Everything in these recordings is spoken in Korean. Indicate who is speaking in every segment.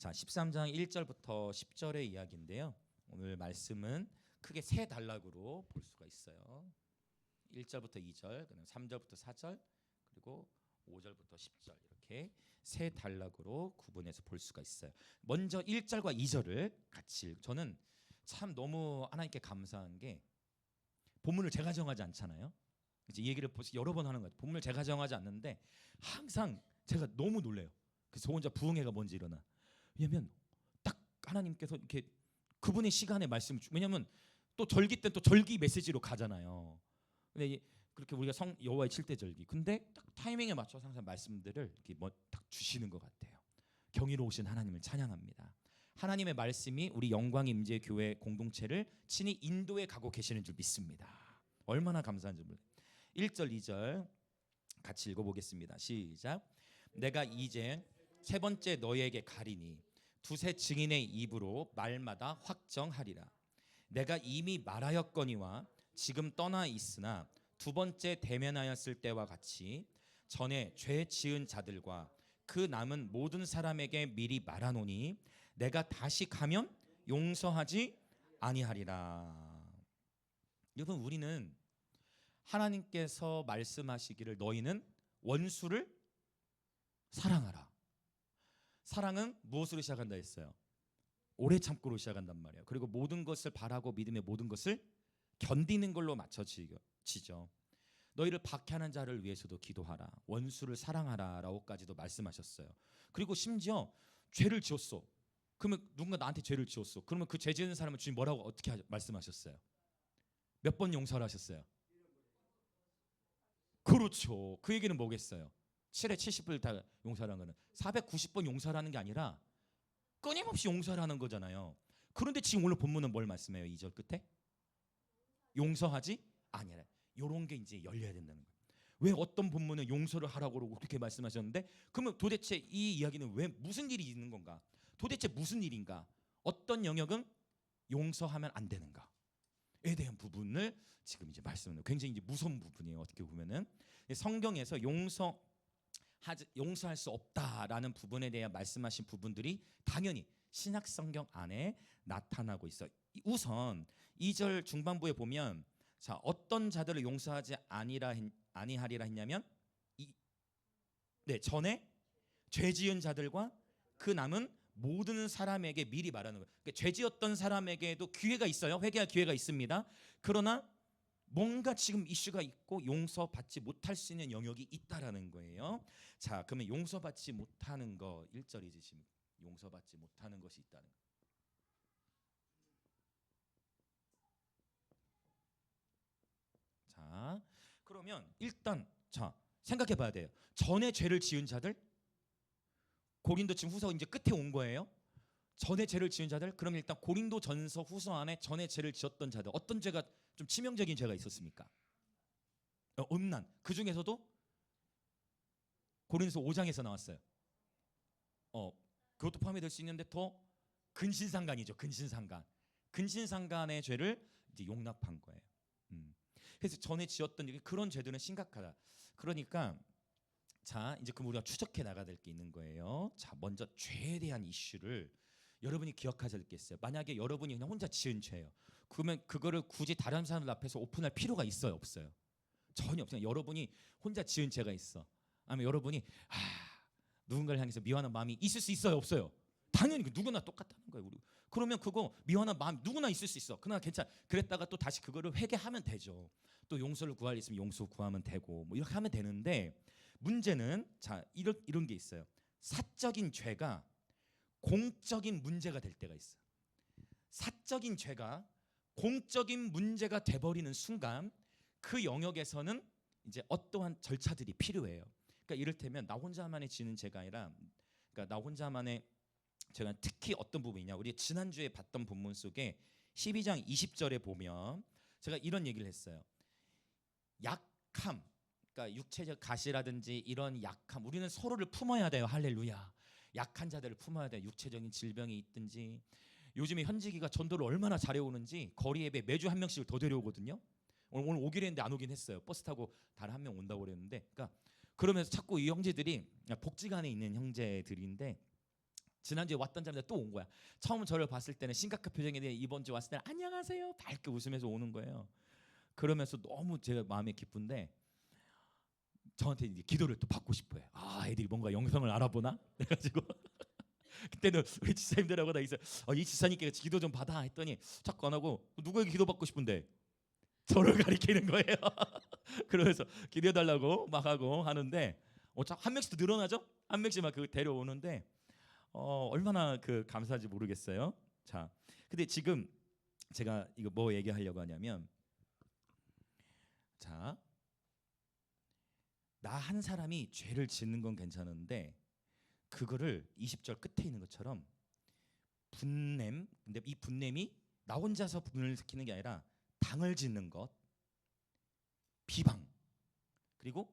Speaker 1: 자, 13장 1절부터 10절의 이야기인데요. 오늘 말씀은 크게 세 단락으로 볼 수가 있어요. 1절부터 2절, 그다음 3절부터 4절, 그리고 5절부터 10절 이렇게 세 단락으로 구분해서 볼 수가 있어요. 먼저 1절과 2절을 같이 저는 참 너무 하나님께 감사한 게 본문을 제가 정하지 않잖아요. 이제 이 얘기를 벌써 여러 번 하는 것 같아요. 본문을 제가 정하지 않는데 항상 제가 너무 놀래요. 그래서 저 혼자 부흥회가 뭔지 일어나. 왜냐하면 딱 하나님께서 이렇게 그분의 시간에 말씀을 왜냐하면 또 절기 때 또 절기 메시지로 가잖아요. 근데 그렇게 우리가 여호와의 7대 절기. 근데 딱 타이밍에 맞춰서 항상 말씀들을 이렇게 딱 주시는 것 같아요. 경이로우신 하나님을 찬양합니다. 하나님의 말씀이 우리 영광의 임재 교회 공동체를 친히 인도에 가고 계시는 줄 믿습니다. 얼마나 감사한지 몰라요. 1절 2절 같이 읽어보겠습니다. 시작. 내가 이제 세 번째 너희에게 가리니 두세 증인의 입으로 말마다 확정하리라. 내가 이미 말하였거니와 지금 떠나 있으나 두 번째 대면하였을 때와 같이 전에 죄 지은 자들과 그 남은 모든 사람에게 미리 말하노니 내가 다시 가면 용서하지 아니하리라. 여러분, 우리는 하나님께서 말씀하시기를 너희는 원수를 사랑하라. 사랑은 무엇으로 시작한다 했어요? 오래 참고로 시작한단 말이에요. 그리고 모든 것을 바라고 믿음의 모든 것을 견디는 걸로 맞춰지죠. 너희를 박해하는 자를 위해서도 기도하라. 원수를 사랑하라라고까지도 말씀하셨어요. 그리고 심지어 죄를 지었어. 그러면 누군가 나한테 죄를 지었어. 그러면 그 죄 지은 사람은 주님 뭐라고 어떻게 말씀하셨어요? 몇 번 용서를 하셨어요? 그렇죠. 그 얘기는 뭐겠어요? 7에 70을 다 용서하라는 거는 490번 용서하라는 게 아니라 끊임없이 용서하라는 거잖아요. 그런데 지금 오늘 본문은 뭘 말씀해요? 2절 끝에 용서하지 아니라 이런 게 이제 열려야 된다는 거예요. 왜 어떤 본문은 용서를 하라고 그렇게 말씀하셨는데 그러면 도대체 이 이야기는 왜 무슨 일이 있는 건가? 도대체 무슨 일인가? 어떤 영역은 용서하면 안 되는가에 대한 부분을 지금 이제 말씀하는 굉장히 이제 무서운 부분이에요. 어떻게 보면은 성경에서 용서할 수 없다라는 부분에 대해 말씀하신 부분들이 당연히 신약 성경 안에 나타나고 있어요. 우선 2절 중반부에 보면 자, 어떤 자들을 용서하지 아니하리라 했냐면 전에 죄 지은 자들과 그 남은 모든 사람에게 미리 말하는 거예요. 그러니까 죄 지었던 사람에게도 기회가 있어요. 회개할 기회가 있습니다. 그러나 뭔가 지금 이슈가 있고 용서받지 못할 수 있는 영역이 있다라는 거예요. 자, 그러면 용서받지 못하는 거 1절이지 지금 용서받지 못하는 것이 있다는 거. 자, 그러면 일단 생각해 봐야 돼요. 전에 죄를 지은 자들 고린도 지금 후서 이제 끝에 온 거예요. 전에 죄를 지은 자들 그럼 일단 고린도 전서 후서 안에 전에 죄를 지었던 자들 어떤 죄가 좀 치명적인 죄가 있었습니까? 음란. 그 중에서도 고린도서 5장에서 나왔어요. 그것도 포함이 될 수 있는데 더 근신상간이죠. 근신상간의 죄를 이제 용납한 거예요. 그래서 전에 지었던 그런 죄들은 심각하다. 그러니까 자, 이제 그럼 우리가 추적해 나가야 될 게 있는 거예요. 자, 먼저 죄에 대한 이슈를 여러분이 기억하셔야 될 게 있어요. 만약에 여러분이 그냥 혼자 지은 죄예요. 그러면 그거를 굳이 다른 사람들 앞에서 오픈할 필요가 있어요, 없어요? 전혀 없어요. 여러분이 혼자 지은 죄가 있어. 아니면 여러분이 누군가를 향해서 미워하는 마음이 있을 수 있어요, 없어요? 당연히 누구나 똑같다는 거예요. 우리. 그러면 그거 미워하는 마음 누구나 있을 수 있어. 그러나 괜찮아. 그랬다가 또 다시 그거를 회개하면 되죠. 또 용서를 구할 일 있으면 용서 구하면 되고 뭐 이렇게 하면 되는데 문제는 자 이런 게 있어요. 사적인 죄가 공적인 문제가 될 때가 있어. 사적인 죄가 공적인 문제가 돼버리는 순간 그 영역에서는 이제 어떠한 절차들이 필요해요. 그러니까 이를테면 나 혼자만의 지는 죄가 아니라 그러니까 나 혼자만의 제가 특히 어떤 부분이냐 우리 지난주에 봤던 본문 속에 12장 20절에 보면 제가 이런 얘기를 했어요. 약함, 그러니까 육체적 가시라든지 이런 약함 우리는 서로를 품어야 돼요. 할렐루야. 약한 자들을 품어야 돼요. 육체적인 질병이 있든지 요즘에 현지기가 전도를 얼마나 잘해오는지 거리 예배 매주 한 명씩을 더 데려오거든요. 오늘 오기로 했는데 안 오긴 했어요. 버스 타고 다른 한 명 온다고 그랬는데 그러니까 그러면서 자꾸 이 형제들이 복지관에 있는 형제들인데 지난주에 왔던 자매가 또 온 거야. 처음 저를 봤을 때는 심각한 표정인데 이번 주에 왔을 때는 안녕하세요 밝게 웃으면서 오는 거예요. 그러면서 너무 제가 마음이 기쁜데 저한테 이제 기도를 또 받고 싶어요. 아, 애들이 뭔가 영성을 알아보나? 그래가지고 그때는 우리 지사님들하고 다 있어요. 이 지사님께 기도 좀 받아 했더니 자꾸 안 하고 누구에게 기도 받고 싶은데 저를 가리키는 거예요. 그러면서 기도해달라고 막 하고 하는데 한 명씩 더 늘어나죠? 한 명씩 막 그 데려오는데 얼마나 그 감사한지 모르겠어요. 자, 근데 지금 제가 이거 뭐 얘기하려고 하냐면, 자, 나 한 사람이 죄를 짓는 건 괜찮은데 그거를 20절 끝에 있는 것처럼 분냄, 근데 이 분냄이 나 혼자서 분을 일으키는 게 아니라 당을 짓는 것, 비방, 그리고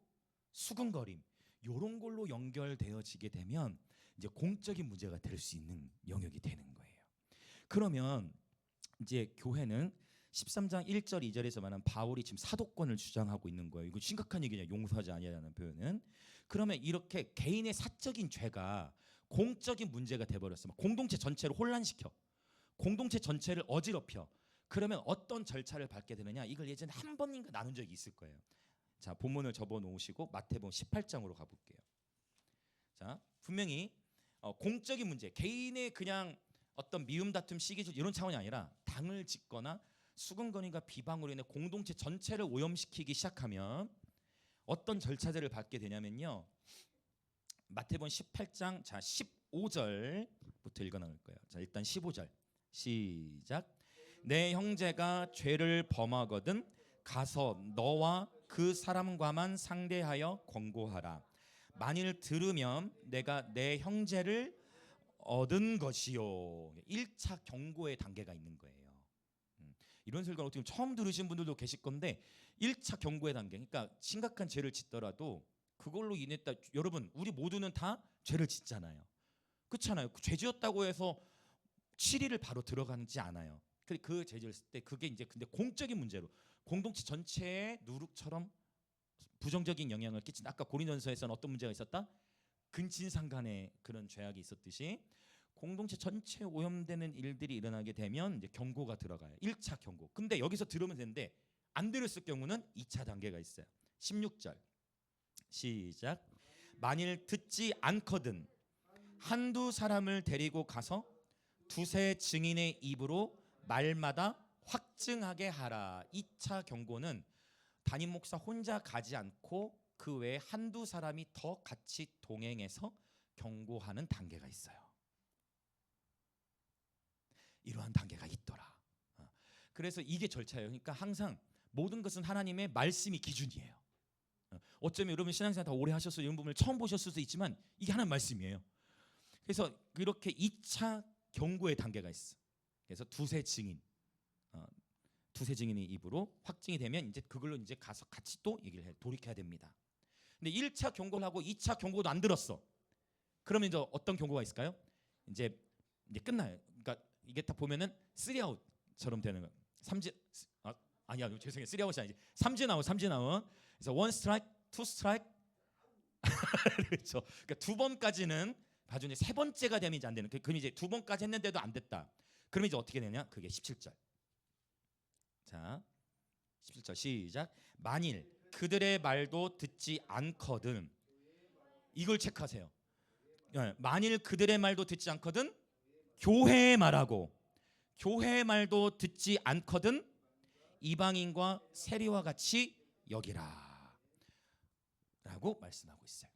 Speaker 1: 수근거림, 요런 걸로 연결되어지게 되면 이제 공적인 문제가 될 수 있는 영역이 되는 거예요. 그러면 이제 교회는 13장 1절 2절에서 말한 바울이 지금 사도권을 주장하고 있는 거예요. 이거 심각한 얘기냐, 용서하지 아니하라는 표현은. 그러면 이렇게 개인의 사적인 죄가 공적인 문제가 돼버렸어. 공동체 전체를 혼란시켜, 공동체 전체를 어지럽혀. 그러면 어떤 절차를 밟게 되느냐, 이걸 예전에 한 번인가 나눈 적이 있을 거예요. 자, 본문을 접어 놓으시고 마태복음 18장으로 가볼게요. 자, 분명히 공적인 문제, 개인의 그냥 어떤 미움 다툼 시기질 이런 차원이 아니라 당을 짓거나 수근거림과 비방으로 인해 공동체 전체를 오염시키기 시작하면 어떤 절차들을 밟게 되냐면요, 마태복음 18장 자 15절부터 읽어 나올 거예요. 자, 일단 15절 시작. 내 형제가 죄를 범하거든 가서 너와 그 사람과만 상대하여 권고하라. 만일 들으면 내가 내 형제를 얻은 것이요. 1차 경고의 단계가 있는 거예요. 이런 설교는 어떻게 처음 들으신 분들도 계실 건데 1차 경고의 단계, 그러니까 심각한 죄를 짓더라도 그걸로 인했다, 여러분 우리 모두는 다 죄를 짓잖아요. 그렇잖아요. 죄 지었다고 해서 7일을 바로 들어가지 않아요. 그 죄 지었을 때 그게 이제 근데 공적인 문제로 공동체 전체에 누룩처럼 부정적인 영향을 끼친다. 아까 고린도전서에서는 어떤 문제가 있었다? 근친상간의 그런 죄악이 있었듯이 공동체 전체에 오염되는 일들이 일어나게 되면 이제 경고가 들어가요. 1차 경고. 근데 여기서 들으면 되는데 안 들었을 경우는 2차 단계가 있어요. 16절 시작. 만일 듣지 않거든 한두 사람을 데리고 가서 두세 증인의 입으로 말마다 확증하게 하라. 2차 경고는 담임 목사 혼자 가지 않고 그 외에 한두 사람이 더 같이 동행해서 경고하는 단계가 있어요. 이러한 단계가 있더라. 그래서 이게 절차예요. 그러니까 항상 모든 것은 하나님의 말씀이 기준이에요. 어쩌면 여러분 신앙생활 다 오래 하셔서 이런 부분을 처음 보셨을 수도 있지만 이게 하나님 말씀이에요. 그래서 이렇게 2차 경고의 단계가 있어. 그래서 두세 증인의 입으로 확증이 되면 이제 그걸로 이제 가서 같이 또 얘기를 해 돌이켜야 됩니다. 근데 1차 경고를 하고 2차 경고도 안 들었어. 그러면 이제 어떤 경고가 있을까요? 이제 끝나요. 그러니까 이게 딱 보면은 3아웃처럼 되는 거예요. 아니야 죄송해요. 3아웃이 아니지. 삼진 아웃. 그래서 1 스트라이크, 2 스트라이크. 그렇죠. 그러니까 2번까지는 봐주니 3번째가 되면 이제 안 되는. 그럼 이제 2번까지 했는데도 안 됐다. 그럼 이제 어떻게 되냐? 그게 17절. 자, 17절 시작. 만일 그들의 말도 듣지 않거든, 이걸 체크하세요. 만일 그들의 말도 듣지 않거든 교회의 말하고, 교회의 말도 듣지 않거든 이방인과 세리와 같이 여기라 라고 말씀하고 있어요.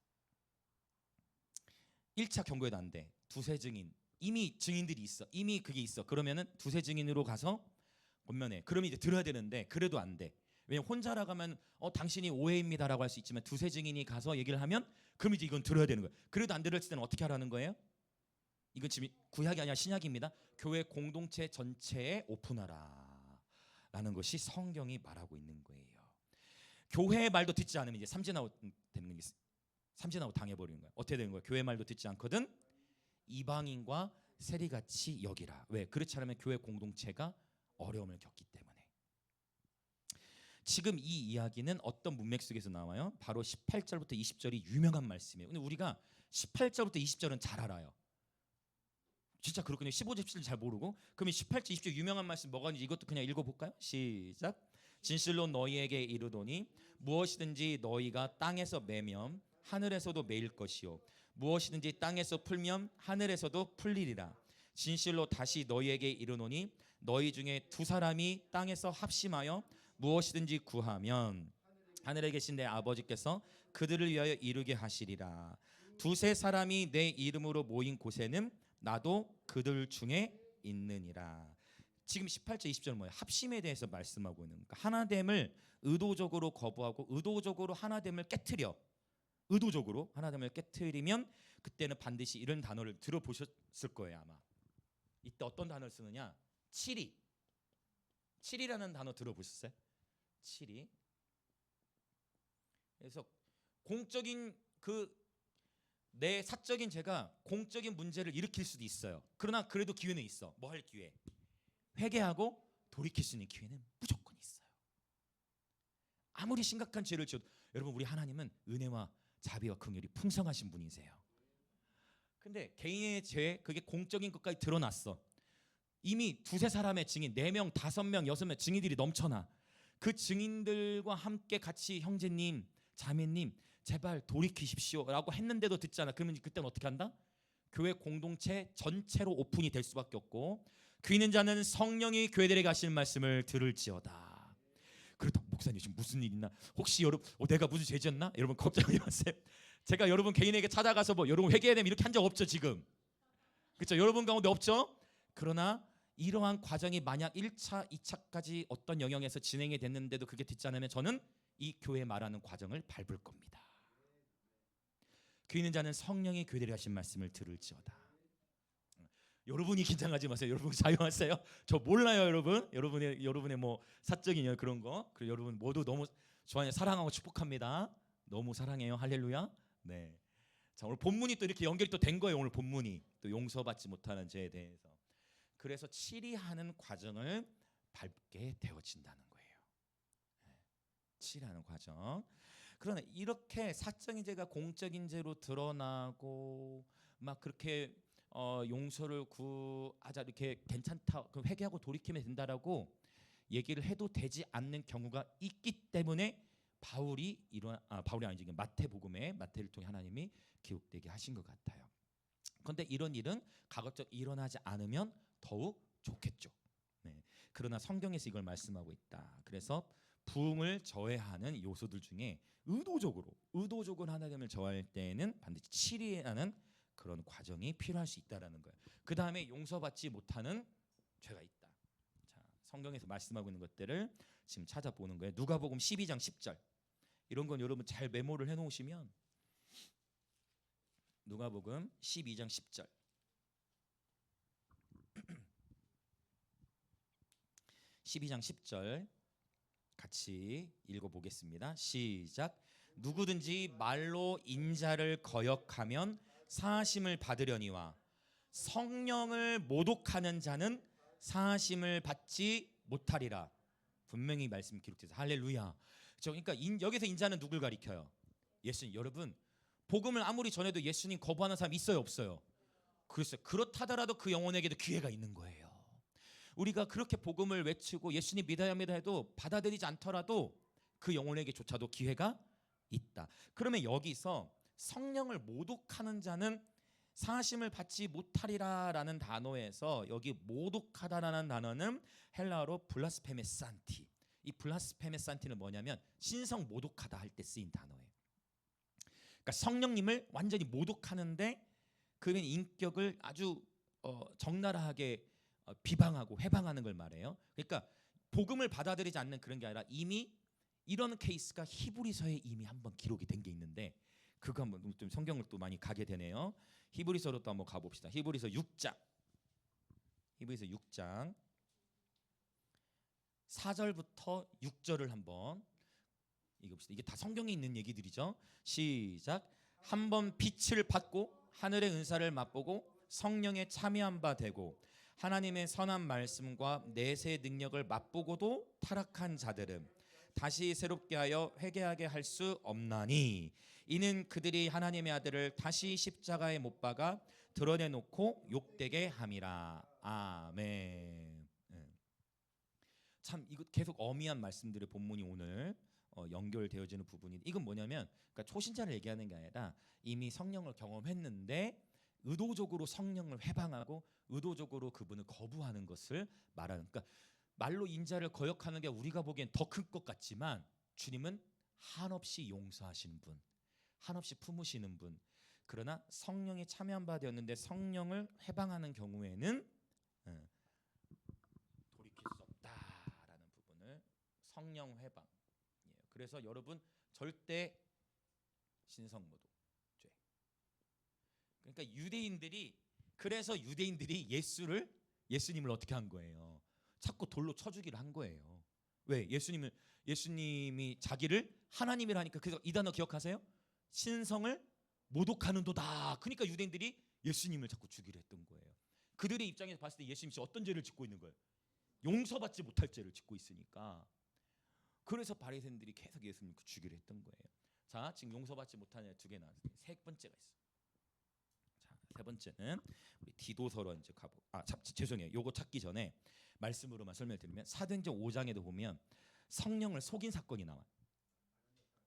Speaker 1: 1차 경고에도 안 돼. 두세 증인, 이미 증인들이 있어. 이미 그게 있어. 그러면은 두세 증인으로 가서 권면해. 그러면 이제 들어야 되는데 그래도 안 돼. 왜냐면 혼자라 가면 당신이 오해입니다라고 할 수 있지만 두세 증인이 가서 얘기를 하면 그럼 이제 이건 들어야 되는 거예요. 그래도 안 들을 때는 어떻게 하라는 거예요? 이건 지금 구약이 아니라 신약입니다. 교회 공동체 전체에 오픈하라 라는 것이 성경이 말하고 있는 거예요. 교회의 말도 듣지 않으면 이제 삼진아웃 되는 게, 삼진아웃 당해버리는 거예요. 어떻게 되는 거예요? 교회 말도 듣지 않거든 이방인과 세리같이 여기라. 왜? 그렇지 않으면 교회 공동체가 어려움을 겪기 때문에. 지금 이 이야기는 어떤 문맥 속에서 나와요? 바로 18절부터 20절이 유명한 말씀이에요. 근데 우리가 18절부터 20절은 잘 알아요. 진짜 그렇군요. 15절 17절 잘 모르고. 그러면 18절 20절 유명한 말씀 뭐가 있는지 이것도 그냥 읽어볼까요? 시작. 진실로 너희에게 이르노니 무엇이든지 너희가 땅에서 매면 하늘에서도 매일 것이요 무엇이든지 땅에서 풀면 하늘에서도 풀리리라. 진실로 다시 너희에게 이르노니 너희 중에 두 사람이 땅에서 합심하여 무엇이든지 구하면 하늘에 계신 내 아버지께서 그들을 위하여 이루게 하시리라. 두세 사람이 내 이름으로 모인 곳에는 나도 그들 중에 있느니라. 지금 18절 20절 뭐예요? 합심에 대해서 말씀하고 있는 거니까 하나됨을 의도적으로 거부하고 의도적으로 하나됨을 깨트려 의도적으로 하나됨을 깨트리면 그때는 반드시 이런 단어를 들어보셨을 거예요. 아마 이때 어떤 단어를 쓰느냐? 칠이라는 단어 들어보셨어요? 칠이. 그래서 공적인 내 사적인 죄가 공적인 문제를 일으킬 수도 있어요. 그러나 그래도 기회는 있어. 뭐 할 기회? 회개하고 돌이킬 수 있는 기회는 무조건 있어요. 아무리 심각한 죄를 지어도 여러분 우리 하나님은 은혜와 자비와 긍휼이 풍성하신 분이세요. 근데 개인의 죄 그게 공적인 것까지 드러났어. 이미 두세 사람의 증인 4명, 5명, 6명 증인들이 넘쳐나. 그 증인들과 함께 같이 형제님, 자매님 제발 돌이키십시오 라고 했는데도 듣잖아. 그러면 그때는 어떻게 한다? 교회 공동체 전체로 오픈이 될 수밖에 없고 귀 있는 자는 성령이 교회들에게 하시는 말씀을 들을지어다. 그렇다 목사님 지금 무슨 일 있나? 혹시 여러분 내가 무슨 죄 지었나? 여러분 걱정하지 마세요. 제가 여러분 개인에게 찾아가서 뭐 여러분 회개해야 되면 이렇게 한 적 없죠 지금. 그렇죠? 여러분 가운데 없죠? 그러나 이러한 과정이 만약 1차, 2차까지 어떤 영역에서 진행이 됐는데도 그게 듣지 않으면 저는 이 교회 말하는 과정을 밟을 겁니다. 귀 있는 자는 성령이 교회들이 하신 말씀을 들을지어다. 여러분이 긴장하지 마세요. 여러분 자유하세요. 저 몰라요, 여러분. 여러분의 뭐 사적인 그런 거. 그리고 여러분 모두 너무 좋아요. 사랑하고 축복합니다. 너무 사랑해요. 할렐루야. 네. 자, 오늘 본문이 또 이렇게 연결이 또 된 거예요. 오늘 본문이 또 용서받지 못하는 죄에 대해서. 그래서 치리하는 과정을 밟게 되어진다는 거예요. 네. 치리하는 과정. 그러나 이렇게 사적인 죄가 공적인 죄로 드러나고 막 그렇게 용서를 구하자 이렇게 괜찮다 회개하고 돌이키면 된다라고 얘기를 해도 되지 않는 경우가 있기 때문에 바울이 아니지 마태복음에 마태를 통해 하나님이 기록되게 하신 것 같아요. 그런데 이런 일은 가급적 일어나지 않으면 더욱 좋겠죠. 네. 그러나 성경에서 이걸 말씀하고 있다. 그래서 부흥을 저해하는 요소들 중에 의도적으로 하나님을 저할 때에는 반드시 치리하는 그런 과정이 필요할 수 있다라는 거예요. 그 다음에 용서받지 못하는 죄가 있다. 자, 성경에서 말씀하고 있는 것들을 지금 찾아보는 거예요. 누가복음 12장 10절. 이런 건 여러분 잘 메모를 해놓으시면 누가복음 12장 10절. 12장 10절 같이 읽어보겠습니다. 시작. 누구든지 말로 인자를 거역하면 사하심을 받으려니와 성령을 모독하는 자는 사하심을 받지 못하리라. 분명히 말씀 기록돼서 할렐루야. 그러니까 여기서 인자는 누굴 가리켜요? 예수님. 여러분 복음을 아무리 전해도 예수님 거부하는 사람 있어요 없어요? 글쎄요. 그렇다더라도 그 영혼에게도 기회가 있는 거예요. 우리가 그렇게 복음을 외치고 예수님 믿어야 합니다 해도 받아들이지 않더라도 그 영혼에게조차도 기회가 있다. 그러면 여기서 성령을 모독하는 자는 사하심을 받지 못하리라라는 단어에서 여기 모독하다라는 단어는 헬라어로 블라스페메산티. 이 블라스페메산티는 뭐냐면 신성 모독하다 할 때 쓰인 단어예요. 그러니까 성령님을 완전히 모독하는데 그의 인격을 아주 적나라하게 비방하고 해방하는 걸 말해요. 그러니까 복음을 받아들이지 않는 그런 게 아니라 이미 이런 케이스가 히브리서에 이미 한번 기록이 된 게 있는데 그거 한번 좀 성경을 또 많이 가게 되네요. 히브리서로 또 한번 가봅시다. 히브리서 6장 4절부터 6절을 한번 읽읍시다. 이게 다 성경에 있는 얘기들이죠. 시작. 한번 빛을 받고 하늘의 은사를 맛보고 성령에 참여한 바 되고 하나님의 선한 말씀과 내세 능력을 맛보고도 타락한 자들은 다시 새롭게 하여 회개하게 할 수 없나니 이는 그들이 하나님의 아들을 다시 십자가에 못 박아 드러내놓고 욕되게 함이라. 아멘. 예. 참 이거 계속 어미한 말씀들의 본문이 오늘 연결되어지는 부분이, 이건 뭐냐면, 그러니까 초신자를 얘기하는 게 아니라 이미 성령을 경험했는데 의도적으로 성령을 회방하고 의도적으로 그분을 거부하는 것을 말하는, 그러니까 말로 인자를 거역하는 게 우리가 보기엔 더 큰 것 같지만 주님은 한없이 용서하시는 분, 한없이 품으시는 분. 그러나 성령이 참여한 바 되었는데 성령을 회방하는 경우에는 돌이킬 수 없다라는 부분을, 성령 회방. 그래서 여러분 절대 신성모독 죄. 그러니까 그래서 유대인들이 예수님을 어떻게 한 거예요? 자꾸 돌로 쳐 죽이를 한 거예요. 왜? 예수님이 자기를 하나님이라 하니까. 그래서 이 단어 기억하세요? 신성을 모독하는도다. 그러니까 유대인들이 예수님을 자꾸 죽이려 했던 거예요. 그들의 입장에서 봤을 때 예수님이 어떤 죄를 짓고 있는 거예요? 용서받지 못할 죄를 짓고 있으니까. 그래서 바리새인들이 계속 예수님을 죽이려 했던 거예요. 자, 지금 용서받지 못하는 두 개 나왔어요. 세 번째가 있어요. 자, 세 번째는 우리 디도서로 이제 죄송해요. 요거 찾기 전에 말씀으로만 설명드리면 사도행전 5장에도 보면 성령을 속인 사건이 나와요.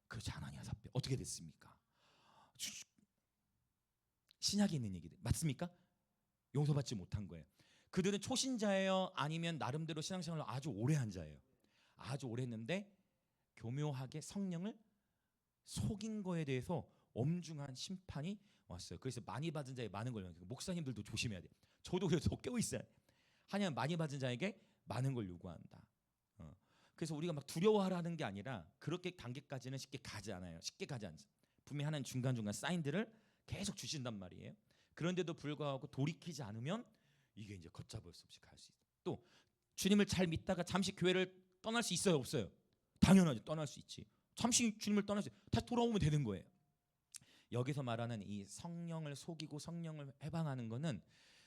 Speaker 1: 그렇지, 아나니아 삽비라 어떻게 됐습니까? 신약에 있는 얘기들 맞습니까? 용서받지 못한 거예요. 그들은 초신자예요? 아니면 나름대로 신앙생활을 아주 오래 한 자예요? 아주 오래 했는데 교묘하게 성령을 속인 거에 대해서 엄중한 심판이 왔어요. 그래서 많이 받은 자에 많은 걸, 목사님들도 조심해야 돼요. 저도 그래서 깨어 있어야 돼요. 하나님 많이 받은 자에게 많은 걸 요구한다. 그래서 우리가 막 두려워하라는 게 아니라 그렇게 단계까지는 쉽게 가지 않아요. 쉽게 가지 않죠. 분명히 하나님 중간중간 사인들을 계속 주신단 말이에요. 그런데도 불구하고 돌이키지 않으면 이게 이제 걷잡을 수 없이 갈 수 있어요. 또 주님을 잘 믿다가 잠시 교회를 떠날 수 있어요, 없어요? 당연하죠. 떠날 수 있지. 잠시 주님을 떠날 수 있어요. 다시 돌아오면 되는 거예요. 여기서 말하는 이 성령을 속이고 성령을 해방하는 거는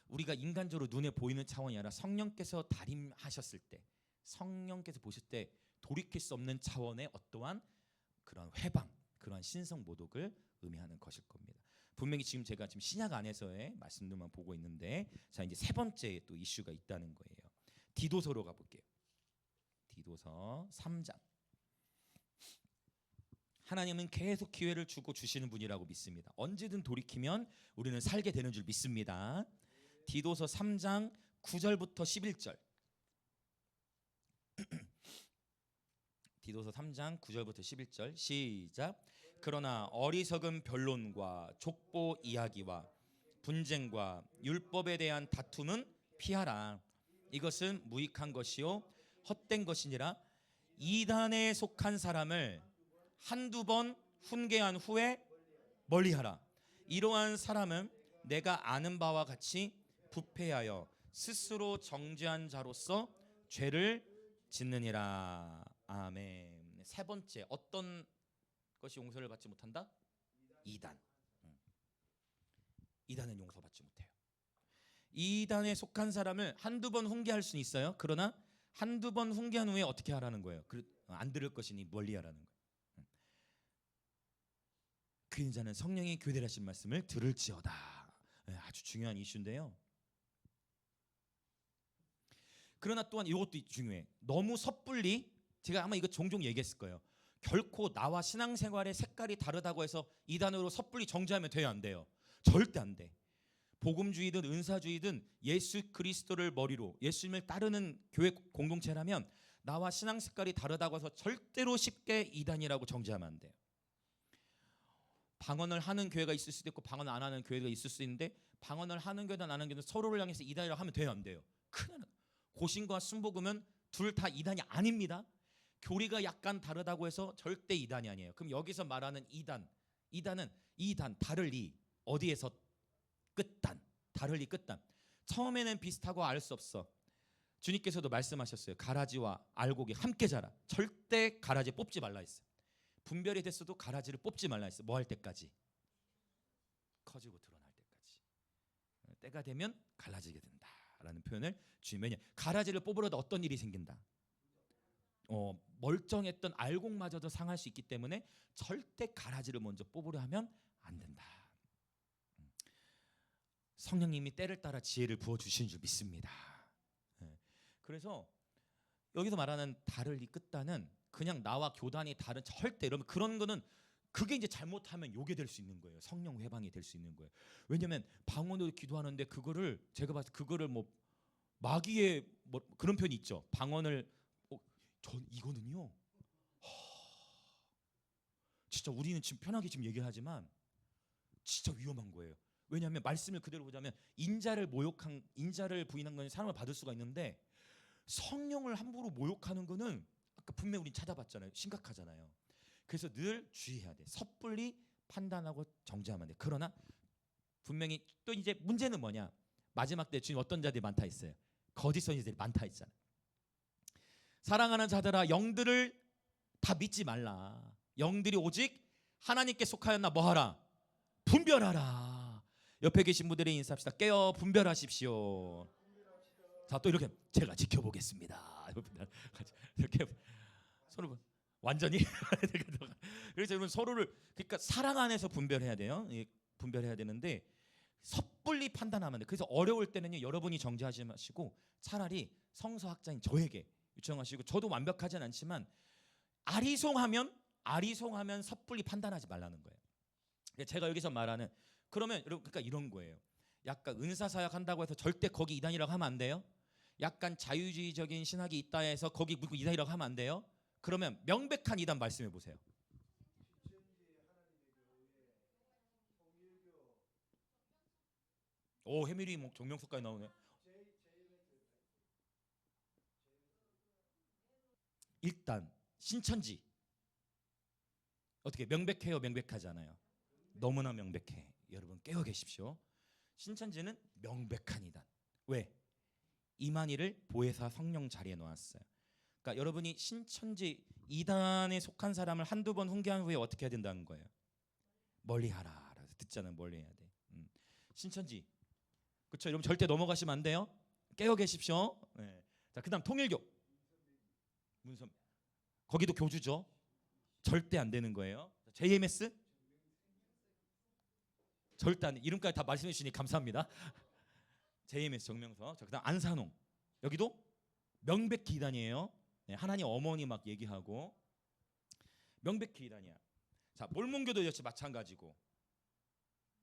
Speaker 1: 우리가 인간적으로 눈에 보이는 차원이 아니라 성령께서 다림하셨을 때, 성령께서 보실 때 돌이킬 수 없는 차원의 어떠한 그런 회방, 그런 신성 모독을 의미하는 것일 겁니다. 분명히 제가 지금 신약 안에서의 말씀들만 보고 있는데, 자 이제 세 번째 또 이슈가 있다는 거예요. 디도서로 가볼게요. 디도서 3장. 하나님은 계속 기회를 주고 주시는 분이라고 믿습니다. 언제든 돌이키면 우리는 살게 되는 줄 믿습니다. 디도서 3장 9절부터 11절. 디도서 3장 9절부터 11절 시작. 그러나 어리석은 변론과 족보 이야기와 분쟁과 율법에 대한 다툼은 피하라. 이것은 무익한 것이요 헛된 것이니라. 이단에 속한 사람을 한두 번 훈계한 후에 멀리하라. 이러한 사람은 내가 아는 바와 같이 부패하여 스스로 정죄한 자로서 죄를 짓느니라. 아멘. 세 번째, 어떤 것이 용서를 받지 못한다? 이단. 이단은 용서받지 못해요. 이단에 속한 사람을 한두 번 훈계할 수는 있어요. 그러나 한두 번 훈계한 후에 어떻게 하라는 거예요? 안 들을 것이니 멀리하라는 거예요. 그 인자는 성령이 교대를 하신 말씀을 들을지어다. 아주 중요한 이슈인데요. 그러나 또한 이것도 중요해. 너무 섣불리, 제가 아마 이거 종종 얘기했을 거예요. 결코 나와 신앙생활의 색깔이 다르다고 해서 이단으로 섣불리 정죄하면 돼요, 안 돼요? 절대 안 돼. 복음주의든 은사주의든 예수 그리스도를 머리로 예수님을 따르는 교회 공동체라면 나와 신앙 색깔이 다르다고 해서 절대로 쉽게 이단이라고 정죄하면 안 돼요. 방언을 하는 교회가 있을 수도 있고 방언을 안 하는 교회가 있을 수 있는데, 방언을 하는 교회든 안 하는 교회든 서로를 향해서 이단이라고 하면 돼요, 안 돼요? 큰일 나요. 고신과 순복음은 둘 다 이단이 아닙니다. 교리가 약간 다르다고 해서 절대 이단이 아니에요. 그럼 여기서 말하는 이단은 다를 이, 어디에서 끝단, 다를 이 끝단. 처음에는 비슷하고 알 수 없어. 주님께서도 말씀하셨어요. 가라지와 알곡이 함께 자라. 절대 가라지 뽑지 말라 했어요. 분별이 됐어도 가라지를 뽑지 말라 했어요. 뭐 할 때까지? 커지고 드러날 때까지. 때가 되면 갈라지게 된다라는 표현을 주님이, 가라지를 뽑으려다 어떤 일이 생긴다. 멀쩡했던 알곡마저도 상할 수 있기 때문에 절대 가라지를 먼저 뽑으려 하면 안 된다. 성령님이 때를 따라 지혜를 부어 주시는 줄 믿습니다. 예. 그래서 여기서 말하는 달을 이끌다는 그냥 나와 교단이 다른 절대 이러면 그런 거는 그게 이제 잘못하면 요게 될 수 있는 거예요. 성령 회방이 될 수 있는 거예요. 왜냐면 방언으로 기도하는데 그거를 제가 봤을 때 그거를 뭐 마귀의 뭐 그런 편이 있죠. 방언을 전 이거는요. 진짜 우리는 지금 편하게 지금 얘기하지만 진짜 위험한 거예요. 왜냐하면 말씀을 그대로 보자면 인자를 부인한 건 사람을 받을 수가 있는데 성령을 함부로 모욕하는 거는 아까 분명히 우리 찾아봤잖아요. 심각하잖아요. 그래서 늘 주의해야 돼. 섣불리 판단하고 정죄하면 돼. 그러나 분명히 또 이제 문제는 뭐냐? 마지막 때 주님 어떤 자들이 많다 했어요. 거짓 선지자들이 많다 했잖아요. 사랑하는 자들아 영들을 다 믿지 말라. 영들이 오직 하나님께 속하였나 뭐하라? 분별하라. 옆에 계신 분들의 인사합시다. 깨어 분별하십시오. 자, 또 이렇게 제가 지켜보겠습니다. 이렇게 서로 완전히 그래서 여러분 서로를 그러니까 사랑 안에서 분별해야 돼요. 분별해야 되는데 섣불리 판단하면 안 돼. 그래서 어려울 때는요 여러분이 정죄하지 마시고 차라리 성서학자인 저에게 요청하시고 저도 완벽하진 않지만 아리송하면 섣불리 판단하지 말라는 거예요. 제가 여기서 말하는 그러면 여러분 그러니까 이런 거예요. 약간 은사사역 한다고 해서 절대 거기 이단이라고 하면 안 돼요. 약간 자유주의적인 신학이 있다 해서 거기 무슨 이단이라고 하면 안 돼요. 그러면 명백한 이단 말씀해 보세요. 오 해밀이 정명석까지 나오네. 일단 신천지 어떻게 명백해요? 명백하잖아요. 너무나 명백해. 여러분 깨어 계십시오. 신천지는 명백한 이단. 왜? 이만희를 보혜사 성령 자리에 놓았어요. 그러니까 여러분이 신천지 이단에 속한 사람을 한두 번 훈계한 후에 어떻게 해야 된다는 거예요? 멀리하라. 듣자는 멀리해야 돼. 신천지 그렇죠. 여러분 절대 넘어가시면 안 돼요. 깨어 계십시오. 네. 자 그다음 통일교 문선 거기도 교주죠. 절대 안 되는 거예요. JMS 절대 안 돼. 이름까지 다 말씀해 주시니 감사합니다. JMS 정명서. 자 그다음 안산홍 여기도 명백히 이단이에요. 네, 하나님 어머니 막 얘기하고 명백히 이단이야. 자 몰몬교도 역시 마찬가지고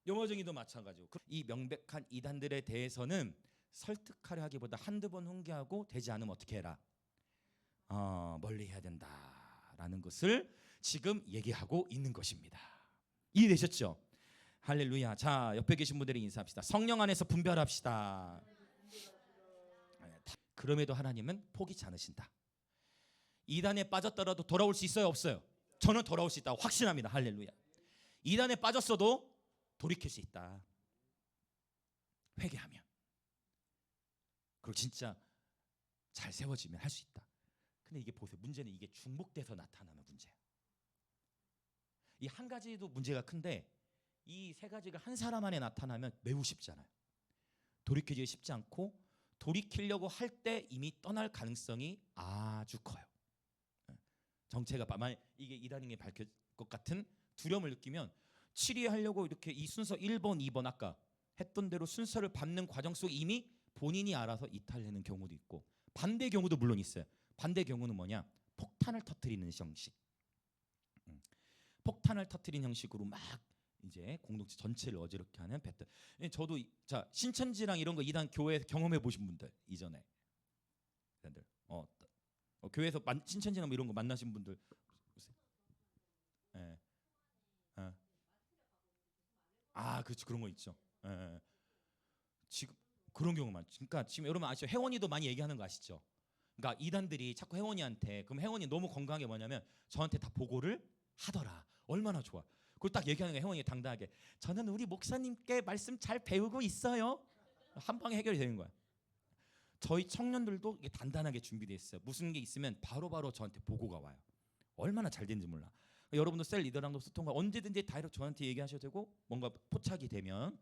Speaker 1: 영어정의도 마찬가지고 이 명백한 이단들에 대해서는 설득하려 하기보다 한두 번 훈계하고 되지 않으면 어떻게 해라? 멀리 해야 된다라는 것을 지금 얘기하고 있는 것입니다. 이해되셨죠? 할렐루야. 자 옆에 계신 분들이 인사합시다. 성령 안에서 분별합시다. 그럼에도 하나님은 포기치 않으신다. 이단에 빠졌더라도 돌아올 수 있어요 없어요? 저는 돌아올 수 있다고 확신합니다. 할렐루야. 이단에 빠졌어도 돌이킬 수 있다. 회개하면 그리고 진짜 잘 세워지면 할 수 있다. 근데 이게 보세요. 문제는 이게 중복돼서 나타나는 문제야. 이 한 가지도 문제가 큰데 이 세 가지가 한 사람 안에 나타나면 매우 쉽잖아요. 돌이켜지기 쉽지 않고 돌이키려고 할 때 이미 떠날 가능성이 아주 커요. 정체가 만약 이게 이단임이 밝힐 것 같은 두려움을 느끼면 치리하려고 이렇게 이 순서 1번, 2번 아까 했던 대로 순서를 밟는 과정 속에 이미 본인이 알아서 이탈되는 경우도 있고 반대 경우도 물론 있어요. 반대 경우는 뭐냐? 폭탄을 터뜨리는 형식. 폭탄을 터뜨리는 형식으로 막 이제 공동체 전체를 어지럽게 하는 패턴. 저도 자 신천지랑 이런 거 이단 교회에서 경험해 보신 분들 이전에 교회에서 신천지나 뭐 이런 거 만나신 분들 예. 그렇죠. 그런 거 있죠. 예. 지금 그런 경우 많죠. 그러니까 지금 여러분 아시죠? 혜원이도 많이 얘기하는 거 아시죠? 그러니까 이단들이 자꾸 혜원이한테 그럼 혜원이 너무 건강한 게 뭐냐면 저한테 다 보고를 하더라. 얼마나 좋아. 그걸 딱 얘기하는 게 혜원이 당당하게 저는 우리 목사님께 말씀 잘 배우고 있어요. 한 방에 해결이 되는 거야. 저희 청년들도 이게 단단하게 준비되어 있어요. 무슨 게 있으면 바로바로 저한테 보고가 와요. 얼마나 잘 되는지 몰라. 여러분도 셀 리더랑도 소통과 언제든지 다이렉트 저한테 얘기하셔도 되고 뭔가 포착이 되면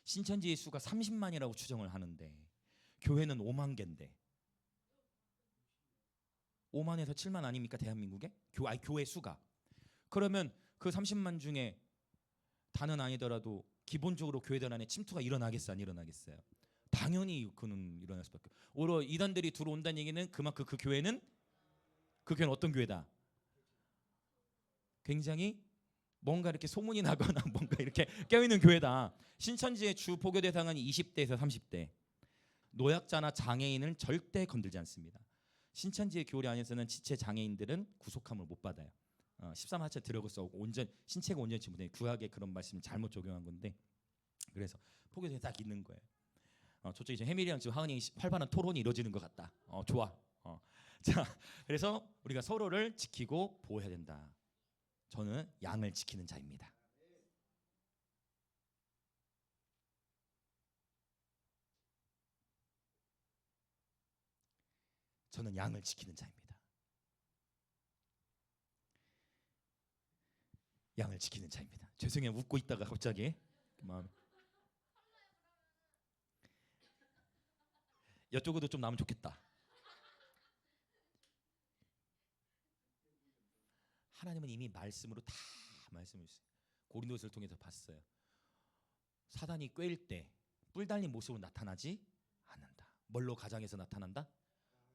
Speaker 1: 신천지의 수가 30만이라고 추정을 하는데 교회는 5만 개인데 5만에서 7만 아닙니까 대한민국에? 교회 수가. 그러면 그 30만 중에 다는 아니더라도 기본적으로 교회들 안에 침투가 일어나겠어요, 안 일어나겠어요? 당연히 그는 일어날 수밖에. 오히려 이단들이 들어온다는 얘기는 그만큼 그 교회는 어떤 교회다? 굉장히 뭔가 이렇게 소문이 나거나 뭔가 이렇게 깨어있는 교회다. 신천지의 주 포교 대상은 20대에서 30대. 노약자나 장애인은 절대 건들지 않습니다. 신천지의 교리 안에서는 지체 장애인들은 구속함을 못 받아요. 13하체 들어가 써오고 온전 신체가 온전치 못해 구약의 그런 말씀 잘못 적용한 건데, 그래서 포교대에 딱 있는 거예요. 저쪽에 지금 해밀이랑 지금 하은이 활발한 토론이 이루어지는 것 같다. 좋아. 자, 그래서 우리가 서로를 지키고 보호해야 된다. 저는 양을 지키는 자입니다. 저는 양을 지키는 자입니다. 양을 지키는 자입니다. 죄송해요. 웃고 있다가 갑자기 마음. 이쪽으로도 좀 나오면 좋겠다. 하나님은 이미 말씀으로 다 말씀을 주세요. 고린도서를 통해서 봤어요. 사단이 꿰일 때 뿔 달린 모습으로 나타나지 않는다. 뭘로 가장해서 나타난다?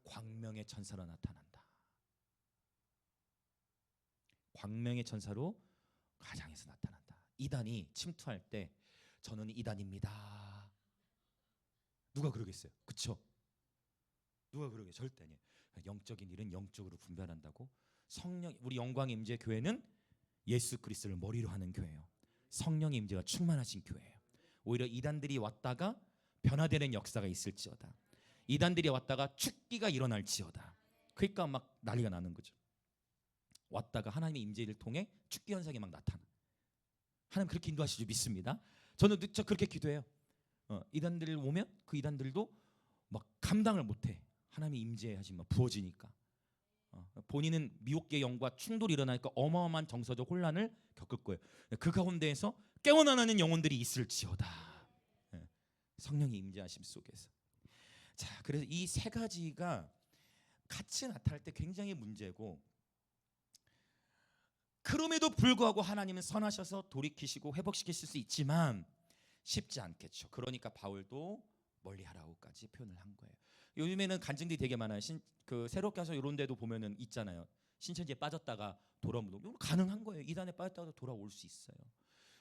Speaker 1: 광명의 천사로 나타난다. 광명의 천사로 가장해서 나타난다. 이단이 침투할 때 저는 이단입니다. 누가 그러겠어요? 그쵸? 누가 그러게? 절대 아니에요. 영적인 일은 영적으로 분별한다고. 성령, 우리 영광의 임재 교회는 예수 그리스도를 머리로 하는 교회예요. 성령의 임재가 충만하신 교회예요. 오히려 이단들이 왔다가 변화되는 역사가 있을지어다. 이단들이 왔다가 축기가 일어날지어다. 그러니까 막 난리가 나는 거죠. 왔다가 하나님의 임재를 통해 축기 현상이 막 나타나. 하나님 그렇게 인도하시죠. 믿습니다. 저는 저 그렇게 기도해요. 이단들 오면 그 이단들도 막 감당을 못해. 하나님의 임재하시면 부어지니까. 본인은 미혹의 영과 충돌이 일어나니까 어마어마한 정서적 혼란을 겪을 거예요. 그 가운데에서 깨어나는 영혼들이 있을지어다. 성령의 임재하심 속에서. 자, 그래서 이 세 가지가 같이 나타날 때 굉장히 문제고, 그럼에도 불구하고 하나님은 선하셔서 돌이키시고 회복시키실 수 있지만 쉽지 않겠죠. 그러니까 바울도 멀리하라고까지 표현을 한 거예요. 요즘에는 간증들이 되게 많아요. 그 새롭게 해서 이런 데도 보면은 있잖아요. 신천지에 빠졌다가 돌아오는 거 가능한 거예요. 이단에 빠졌다가 돌아올 수 있어요.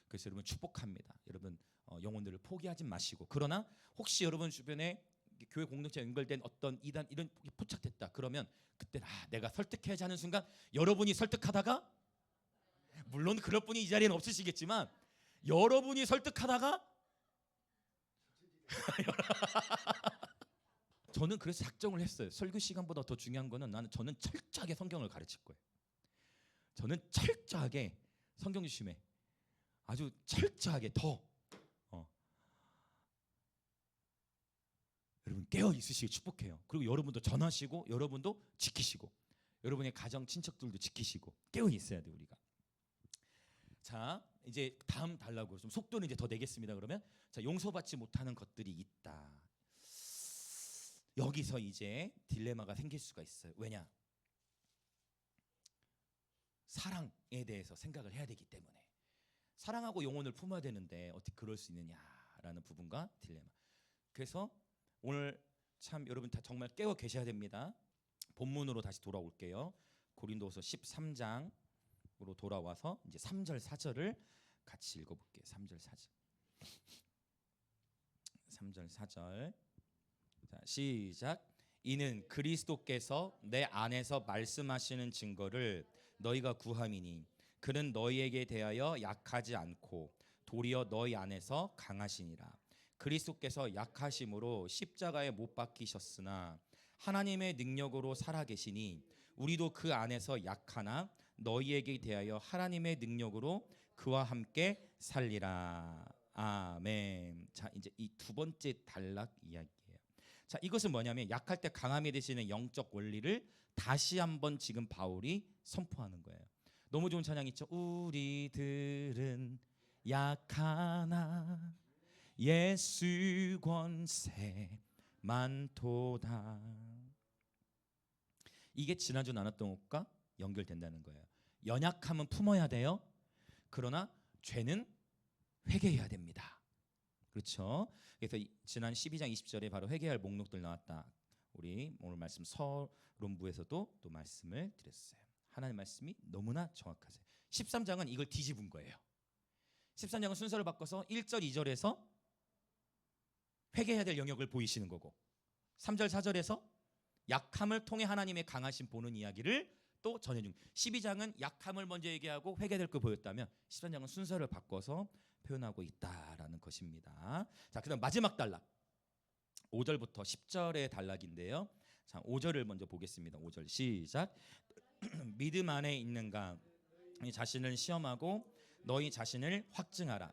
Speaker 1: 그래서 여러분 축복합니다. 여러분 영혼들을 포기하지 마시고, 그러나 혹시 여러분 주변에 교회 공동체 연결된 어떤 이단 이런 포착됐다 그러면 그때 내가 설득해야지 하는 순간 여러분이 설득하다가, 물론 그럴 분이 이 자리에는 없으시겠지만 여러분이 설득하다가 저는 그래서 작정을 했어요. 설교 시간보다 더 중요한 거는 저는 철저하게 성경을 가르칠 거예요. 저는 철저하게 성경 주심에 아주 철저하게 더 여러분 깨어 있으시길 축복해요. 그리고 여러분도 전하시고 여러분도 지키시고 여러분의 가정 친척들도 지키시고 깨어 있어야 돼요 우리가. 자, 이제 다음 달라고 좀 속도는 이제 더 내겠습니다. 그러면 자, 용서받지 못하는 것들이 있다. 여기서 이제 딜레마가 생길 수가 있어요. 왜냐? 사랑에 대해서 생각을 해야 되기 때문에. 사랑하고 영혼을 품어야 되는데 어떻게 그럴 수 있느냐라는 부분과 딜레마. 그래서 오늘 참 여러분 다 정말 깨어 계셔야 됩니다. 본문으로 다시 돌아올게요. 고린도서 13장으로 돌아와서 이제 3절 4절을 같이 읽어볼게요. 3절 4절. 3절 4절. 자, 시작. 이는 그리스도께서 내 안에서 말씀하시는 증거를 너희가 구함이니 그는 너희에게 대하여 약하지 않고 도리어 너희 안에서 강하시니라. 그리스도께서 약하심으로 십자가에 못 박히셨으나 하나님의 능력으로 살아계시니 우리도 그 안에서 약하나 너희에게 대하여 하나님의 능력으로 그와 함께 살리라. 아멘. 자, 이제 이 두 번째 단락 이야기예요. 자, 이것은 뭐냐면 약할 때 강함이 되시는 영적 원리를 다시 한번 지금 바울이 선포하는 거예요. 너무 좋은 찬양 있죠? 우리들은 약하나 예수 권세 많도다. 이게 지난주 나눴던 것과 연결된다는 거예요. 연약함은 품어야 돼요. 그러나 죄는 회개해야 됩니다. 그렇죠? 그래서 지난 12장 20절에 바로 회개할 목록들 나왔다. 우리 오늘 말씀 서론부에서도 또 말씀을 드렸어요. 하나님 말씀이 너무나 정확하세요. 13장은 이걸 뒤집은 거예요. 13장은 순서를 바꿔서 1절 2절에서 회개해야 될 영역을 보이시는 거고, 3절 4절에서 약함을 통해 하나님의 강하심 보는 이야기를 또 전해준. 12장은 약함을 먼저 얘기하고 회개될 걸 보였다면 13장은 순서를 바꿔서 표현하고 있다라는 것입니다. 자, 그다음 마지막 단락 5절부터 10절의 단락인데요. 자, 5절을 먼저 보겠습니다. 5절 시작. 믿음 안에 있는가 너희 자신을 시험하고 너희 자신을 확증하라.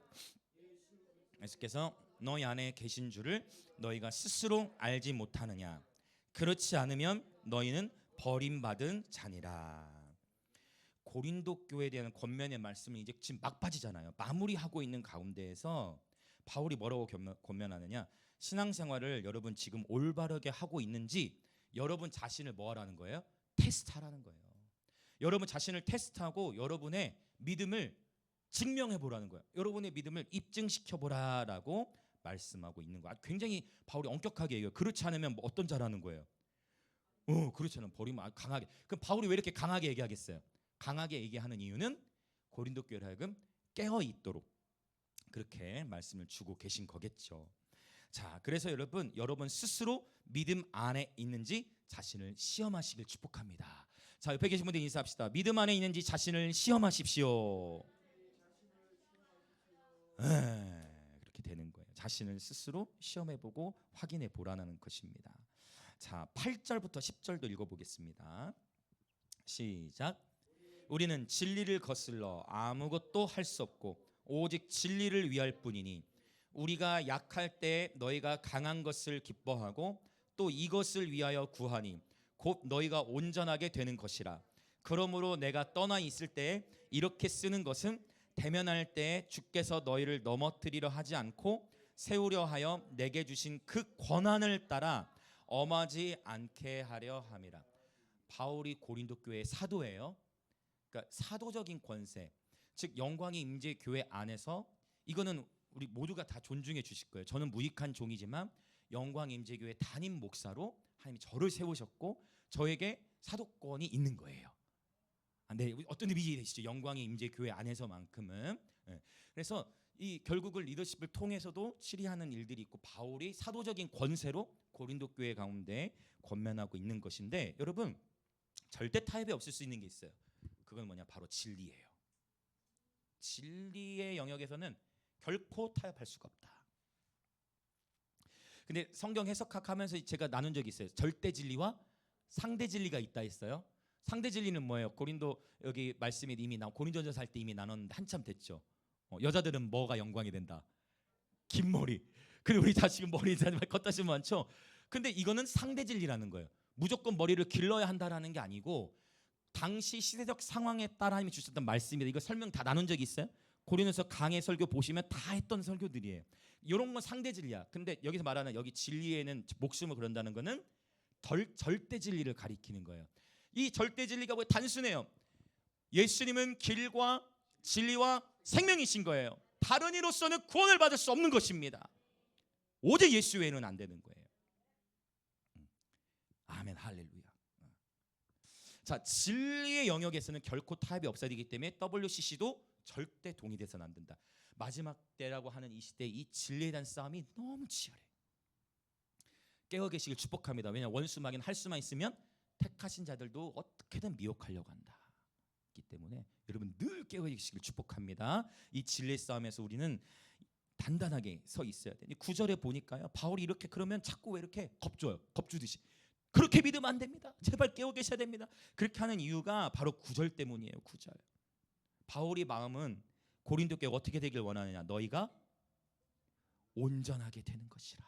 Speaker 1: 예수께서 너희 안에 계신 줄을 너희가 스스로 알지 못하느냐. 그렇지 않으면 너희는 버림받은 자니라. 고린도 교회에 대한 권면의 말씀은 이제 지금 막바지잖아요. 마무리하고 있는 가운데에서 바울이 뭐라고 권면하느냐. 신앙생활을 여러분 지금 올바르게 하고 있는지 여러분 자신을 뭐 하라는 거예요? 테스트하라는 거예요. 여러분 자신을 테스트하고 여러분의 믿음을 증명해 보라는 거예요. 여러분의 믿음을 입증시켜 보라라고 말씀하고 있는 거예요. 굉장히 바울이 엄격하게 얘기해요. 그렇지 않으면 뭐 어떤 자라는 거예요? 그렇지 않으면 버리면 강하게. 그럼 바울이 왜 이렇게 강하게 얘기하겠어요? 강하게 얘기하는 이유는 고린도 교회를 하여금 깨어 있도록 그렇게 말씀을 주고 계신 거겠죠. 자, 그래서 여러분 스스로 믿음 안에 있는지 자신을 시험하시길 축복합니다. 자, 옆에 계신 분들 인사합시다. 믿음 안에 있는지 자신을 시험하십시오. 그렇게 되는 거예요. 자신을 스스로 시험해보고 확인해 보라는 것입니다. 자, 8절부터 10절도 읽어보겠습니다. 시작. 우리는 진리를 거슬러 아무것도 할 수 없고 오직 진리를 위할 뿐이니 우리가 약할 때 너희가 강한 것을 기뻐하고 또 이것을 위하여 구하니 곧 너희가 온전하게 되는 것이라. 그러므로 내가 떠나 있을 때 이렇게 쓰는 것은 대면할 때 주께서 너희를 넘어뜨리려 하지 않고 세우려 하여 내게 주신 그 권한을 따라 엄하지 않게 하려 함이라. 바울이 고린도 교회의 사도예요. 그러니까 사도적인 권세, 즉 영광의 임재 교회 안에서 이거는 우리 모두가 다 존중해 주실 거예요. 저는 무익한 종이지만 영광의 임재 교회 담임 목사로 하나님이 저를 세우셨고 저에게 사도권이 있는 거예요. 네, 어떤 의미 이해되시죠? 영광의 임재 교회 안에서만큼은. 그래서 이 결국은 리더십을 통해서도 치리하는 일들이 있고 바울이 사도적인 권세로 고린도 교회 가운데 권면하고 있는 것인데, 여러분 절대 타협이 없을 수 있는 게 있어요. 그건 뭐냐? 바로 진리예요. 진리의 영역에서는 결코 타협할 수가 없다. 근데 성경 해석학하면서 제가 나눈 적이 있어요. 절대 진리와 상대 진리가 있다 했어요. 상대 진리는 뭐예요? 고린도 여기 말씀이 이미 고린도전서 할 때 이미 나눴는데 한참 됐죠. 여자들은 뭐가 영광이 된다? 긴 머리. 그리고 우리 다 지금 머리 걷다시면 많죠. 근데 이거는 상대 진리라는 거예요. 무조건 머리를 길러야 한다라는 게 아니고 당시 시대적 상황에 따라 하나님이 주셨던 말씀입니다. 이거 설명 다 나눈 적이 있어요? 고린도서 강해 설교 보시면 다 했던 설교들이에요. 이런 건 상대 진리야. 근데 여기서 말하는 여기 진리에는 목숨을 걸는다는 거는 절대 진리를 가리키는 거예요. 이 절대 진리가 뭐 단순해요. 예수님은 길과 진리와 생명이신 거예요. 다른 이로서는 구원을 받을 수 없는 것입니다. 오직 예수 외에는 안 되는 거예요. 아멘, 할렐루야. 자, 진리의 영역에서는 결코 타협이 없어야 되기 때문에 WCC도 절대 동의돼서는 안 된다. 마지막 때라고 하는 이 시대에 이 진리에 대한 싸움이 너무 치열해. 깨어 계시길 축복합니다. 왜냐하면 원수막인 할 수만 있으면 택하신 자들도 어떻게든 미혹하려고 한다. 그렇기 때문에 여러분 늘 깨어 계시길 축복합니다. 이 진리의 싸움에서 우리는 단단하게 서 있어야 돼. 9절에 보니까요, 바울이 이렇게 그러면 자꾸 왜 이렇게 겁줘요? 겁주듯이. 그렇게 믿으면 안 됩니다. 제발 깨어 계셔야 됩니다. 그렇게 하는 이유가 바로 9절 때문이에요. 9절. 바울이 마음은 고린도 교회가 어떻게 되길 원하느냐? 너희가 온전하게 되는 것이라.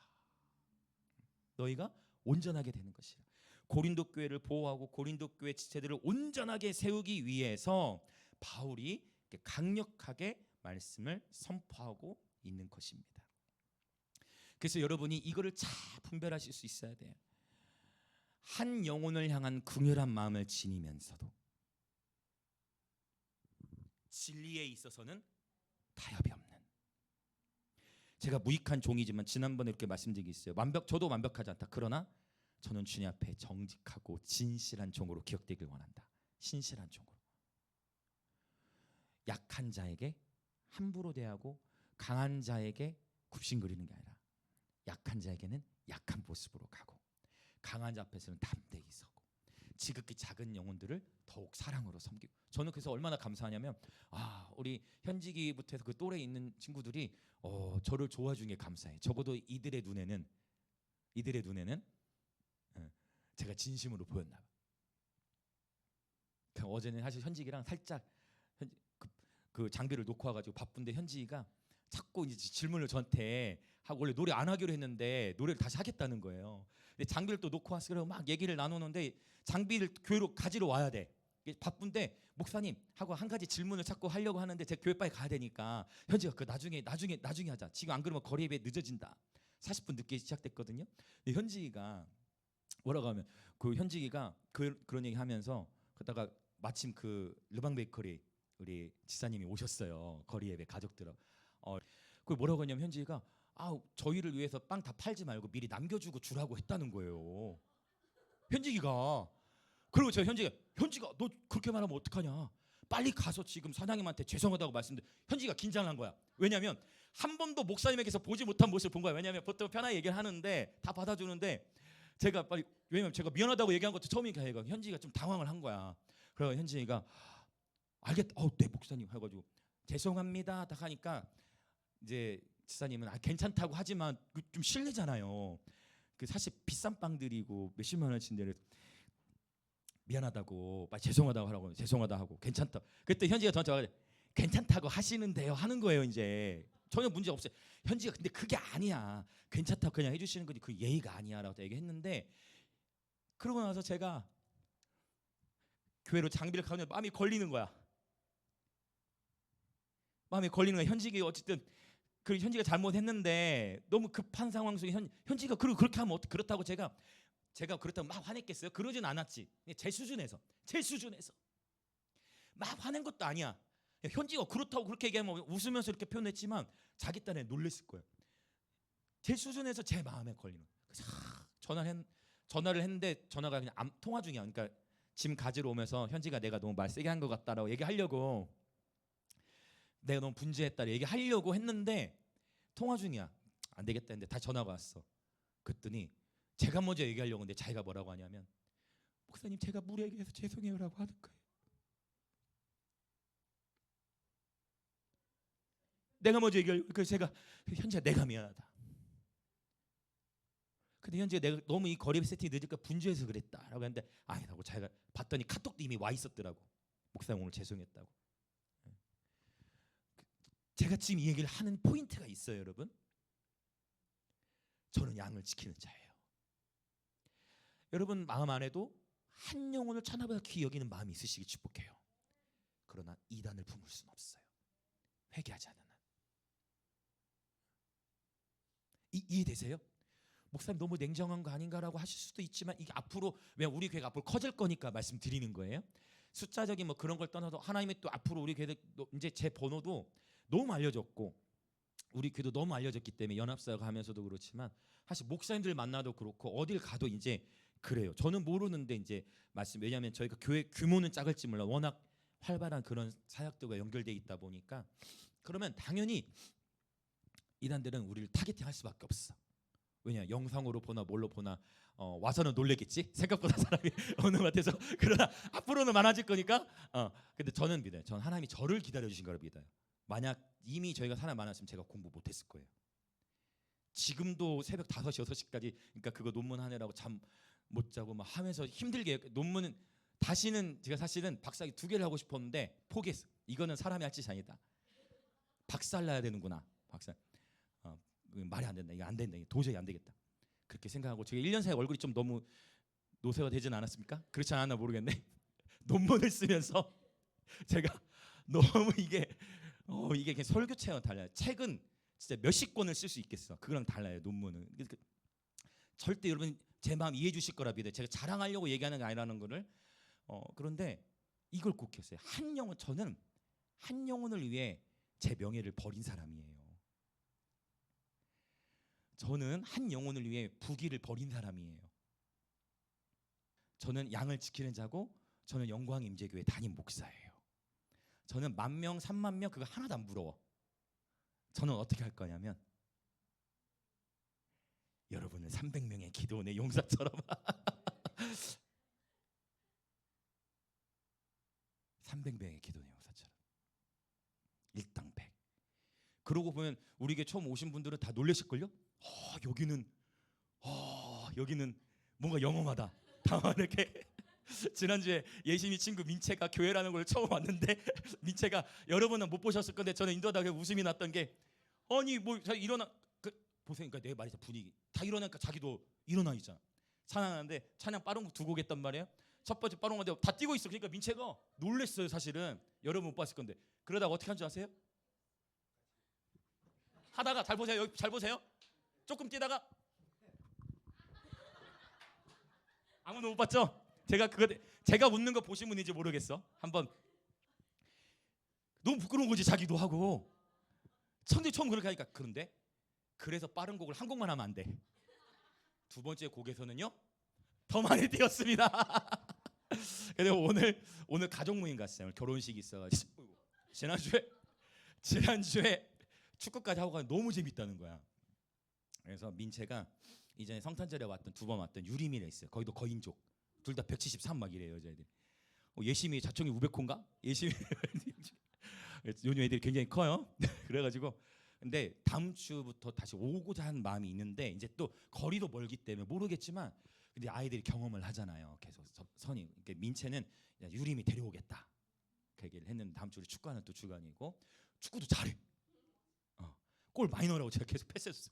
Speaker 1: 너희가 온전하게 되는 것이라. 고린도 교회를 보호하고 고린도 교회 지체들을 온전하게 세우기 위해서 바울이 강력하게 말씀을 선포하고 있는 것입니다. 그래서 여러분이 이거를 잘 분별하실 수 있어야 돼요. 한 영혼을 향한 긍휼한 마음을 지니면서도 진리에 있어서는 타협이 없는, 제가 무익한 종이지만 지난번에 이렇게 말씀드린 게 있어요. 저도 완벽하지 않다. 그러나 저는 주님 앞에 정직하고 진실한 종으로 기억되길 원한다. 신실한 종으로. 약한 자에게 함부로 대하고 강한 자에게 굽신거리는 게 아니라 약한 자에게는 약한 모습으로 가고 강한 자 앞에서는 담대히 서고 지극히 작은 영혼들을 더욱 사랑으로 섬기고. 저는 그래서 얼마나 감사하냐면 우리 현직이부터 해서 그 또래 있는 친구들이 저를 좋아주는 게 감사해. 적어도 이들의 눈에는 제가 진심으로 보였나 봐. 어제는 사실 현직이랑 살짝 그 장비를 놓고 와가지고 바쁜데 현직이가 자꾸 이제 질문을 저한테 하고, 원래 노래 안 하기로 했는데 노래를 다시 하겠다는 거예요. 근데 장비를 또 놓고 왔어. 그래서 막 얘기를 나누는데 장비를 교회로 가지러 와야 돼. 바쁜데 목사님 하고 한 가지 질문을 자꾸 하려고 하는데 제가 교회 빨리 가야 되니까 현지가 그 나중에 하자. 지금 안 그러면 거리 예배 늦어진다. 40분 늦게 시작됐거든요. 근데 현지가 뭐라고 하면 그 현지가 그런 얘기 하면서 그러다가 마침 그 르방 베이커리 우리 지사님이 오셨어요. 거리 예배 가족들하고. 그 뭐라고 하냐면 현지가 저희를 위해서 빵 다 팔지 말고 미리 남겨주고 주라고 했다는 거예요. 현지가. 그리고 저 현지가 너 그렇게 말하면 어떡하냐. 빨리 가서 지금 사장님한테 죄송하다고 말씀드려. 현지가 긴장한 거야. 왜냐하면 한 번도 목사님에게서 보지 못한 모습을 본 거야. 왜냐하면 보통 편하게 얘기를 하는데 다 받아주는데 제가 빨리, 왜냐면 제가 미안하다고 얘기한 것도 처음이니까 현지가 좀 당황을 한 거야. 그래서 현지가 알겠다. 네 목사님 해가지고 죄송합니다 딱 하니까 이제 지사님은 괜찮다고 하지만 좀 실례잖아요. 그 사실 비싼 빵들이고 몇십만 원치인데 미안하다고 죄송하다고 하라고 죄송하다 하고 괜찮다. 그때 현지가 저한테 와서 괜찮다고 하시는데요 하는 거예요. 이제 전혀 문제 없어요. 현지가 근데 그게 아니야. 괜찮다고 그냥 해주시는 거지 그 예의가 아니야라고 얘기했는데, 그러고 나서 제가 교회로 장비를 가면 마음이 걸리는 거야. 현직이 어쨌든 그 현지가 잘못했는데 너무 급한 상황 속에 현지가 그렇게 하면 그렇다고 제가 그렇다고 막 화냈겠어요? 그러진 않았지. 제 수준에서 막 화낸 것도 아니야. 현지가 그렇다고 그렇게 얘기하면 웃으면서 이렇게 표현했지만 자기 딴에 놀랬을 거예요. 제 수준에서 제 마음에 걸리는. 그래서 전화를 했는데 전화가 그냥 통화 중이야. 그러니까 짐 가지러 오면서 현지가 내가 너무 말 세게 한 것 같다라고 얘기하려고, 내가 너무 분주했다 얘기하려고 했는데 통화 중이야. 안 되겠다 했는데 다시 전화가 왔어. 그랬더니 제가 먼저 얘기하려고 했는데 자기가 뭐라고 하냐면 목사님 제가 무례하게 해서 죄송해요라고 하는 거예요. 내가 먼저 얘기하려고. 그래서 제가 현지야 내가 미안하다. 근데 현지가 내가 너무 이 거리 세팅이 늦으니까 분주해서 그랬다라고 했는데 아니라고 자기가 봤더니 카톡도 이미 와 있었더라고. 목사님 오늘 죄송했다고. 제가 지금 이 얘기를 하는 포인트가 있어요, 여러분. 저는 양을 지키는 자예요. 여러분 마음 안에도 한 영혼을 천하보다 귀히 여기는 마음이 있으시기 축복해요. 그러나 이단을 품을 수는 없어요. 회개하지 않는 한. 이해되세요? 목사님 너무 냉정한 거 아닌가라고 하실 수도 있지만 이게 앞으로, 왜 우리 교회가 앞으로 커질 거니까 말씀드리는 거예요. 숫자적인 뭐 그런 걸 떠나서 하나님이 또 앞으로 우리 교회 이제 제 번호도 너무 알려졌고 우리 교회도 너무 알려졌기 때문에 연합사가 하면서도 그렇지만 사실 목사님들 만나도 그렇고 어딜 가도 이제 그래요. 저는 모르는데 이제 왜냐하면 저희가 교회 규모는 작을지 몰라 워낙 활발한 그런 사역들과 연결돼 있다 보니까, 그러면 당연히 이단들은 우리를 타겟팅할 수밖에 없어. 왜냐, 영상으로 보나 뭘로 보나 와서는 놀래겠지. 생각보다 사람이 없는 것 같아서. 그러나 앞으로는 많아질 거니까. 근데 저는 믿어요. 저는 하나님이 저를 기다려 주신 걸 믿어요. 만약 이미 저희가 사람 많았으면 제가 공부 못했을 거예요. 지금도 새벽 5시 6시까지 그러니까 그거 논문 하느라고 잠 못 자고 막 하면서 힘들게 논문은 다시는 제가 사실은 박사학위 2개를 하고 싶었는데 포기했어. 이거는 사람이 할 짓이 아니다. 박살 나야 되는구나. 박살. 말이 안 된다. 이거 안 된다. 이거 도저히 안 되겠다. 그렇게 생각하고 제가 1년 사이 얼굴이 좀 너무 노쇠가 되진 않았습니까? 그렇지 않았나 모르겠네. 논문을 쓰면서 제가 너무 이게 그냥 설교체랑 달라요. 책은 진짜 몇십 권을 쓸 수 있겠어. 그거랑 달라요. 논문은. 절대 여러분 제 마음 이해해 주실 거라 믿어요. 제가 자랑하려고 얘기하는 게 아니라는 거를. 그런데 이걸 꼭 했어요. 저는 한 영혼을 위해 제 명예를 버린 사람이에요. 저는 한 영혼을 위해 부귀를 버린 사람이에요. 저는 양을 지키는 자고 저는 영광 임재교회 담임 목사예요. 저는 10,000명, 30,000명 그거 하나도 안 부러워. 저는 어떻게 할 거냐면 여러분을 300명의 기도원의 용사처럼 300명의 기도원의 용사처럼 일당 100. 그러고 보면 우리 교회 처음 오신 분들은 다 놀라실걸요? 여기는 뭔가 영험하다. 다만 이렇게 지난주에 예심이 친구 민채가 교회라는 걸 처음 왔는데 민채가 여러분은 못 보셨을 건데 저는 인도하다가 웃음이 났던 게 아니 뭐 일어나 보세요. 그러니까 내 말이 분위기 다 일어나니까 자기도 일어나 있잖아. 찬양하는데 찬양 빠른 거 두 곡 했단 말이에요. 첫 번째 빠른 건데 다 뛰고 있어. 그러니까 민채가 놀랬어요. 사실은 여러분 못 봤을 건데 그러다가 어떻게 한 줄 아세요? 하다가 잘 보세요. 여기 잘 보세요. 조금 뛰다가 아무도 못 봤죠? 제가 웃는 거 보신 분인지 모르겠어. 한번 너무 부끄러운 거지 자기도 하고. 처음 그렇게 하니까 그런데 그래서 빠른 곡을 한 곡만 하면 안 돼. 두 번째 곡에서는요 더 많이 뛰었습니다. 그래서 오늘 가족 모임 갔어요. 결혼식이 있어가지고 지난주에 축구까지 하고 가면 너무 재밌다는 거야. 그래서 민채가 이전에 성탄절에 왔던 두 번 왔던 유리미래 있어요. 거기도 거인족 둘 다 173 막 이래요 여자애들. 예심이 자총이 500호인가? 예심이 요즘 애들이 굉장히 커요. 그래가지고 근데 다음 주부터 다시 오고자 하는 마음이 있는데 이제 또 거리도 멀기 때문에 모르겠지만 근데 아이들이 경험을 하잖아요. 계속 선이 그러니까 민채는 유림이 데려오겠다 그 얘기를 했는데 다음 주에 축구하는 또 주간이고 축구도 잘해. 골 많이 넣으라고 제가 계속 패스했어.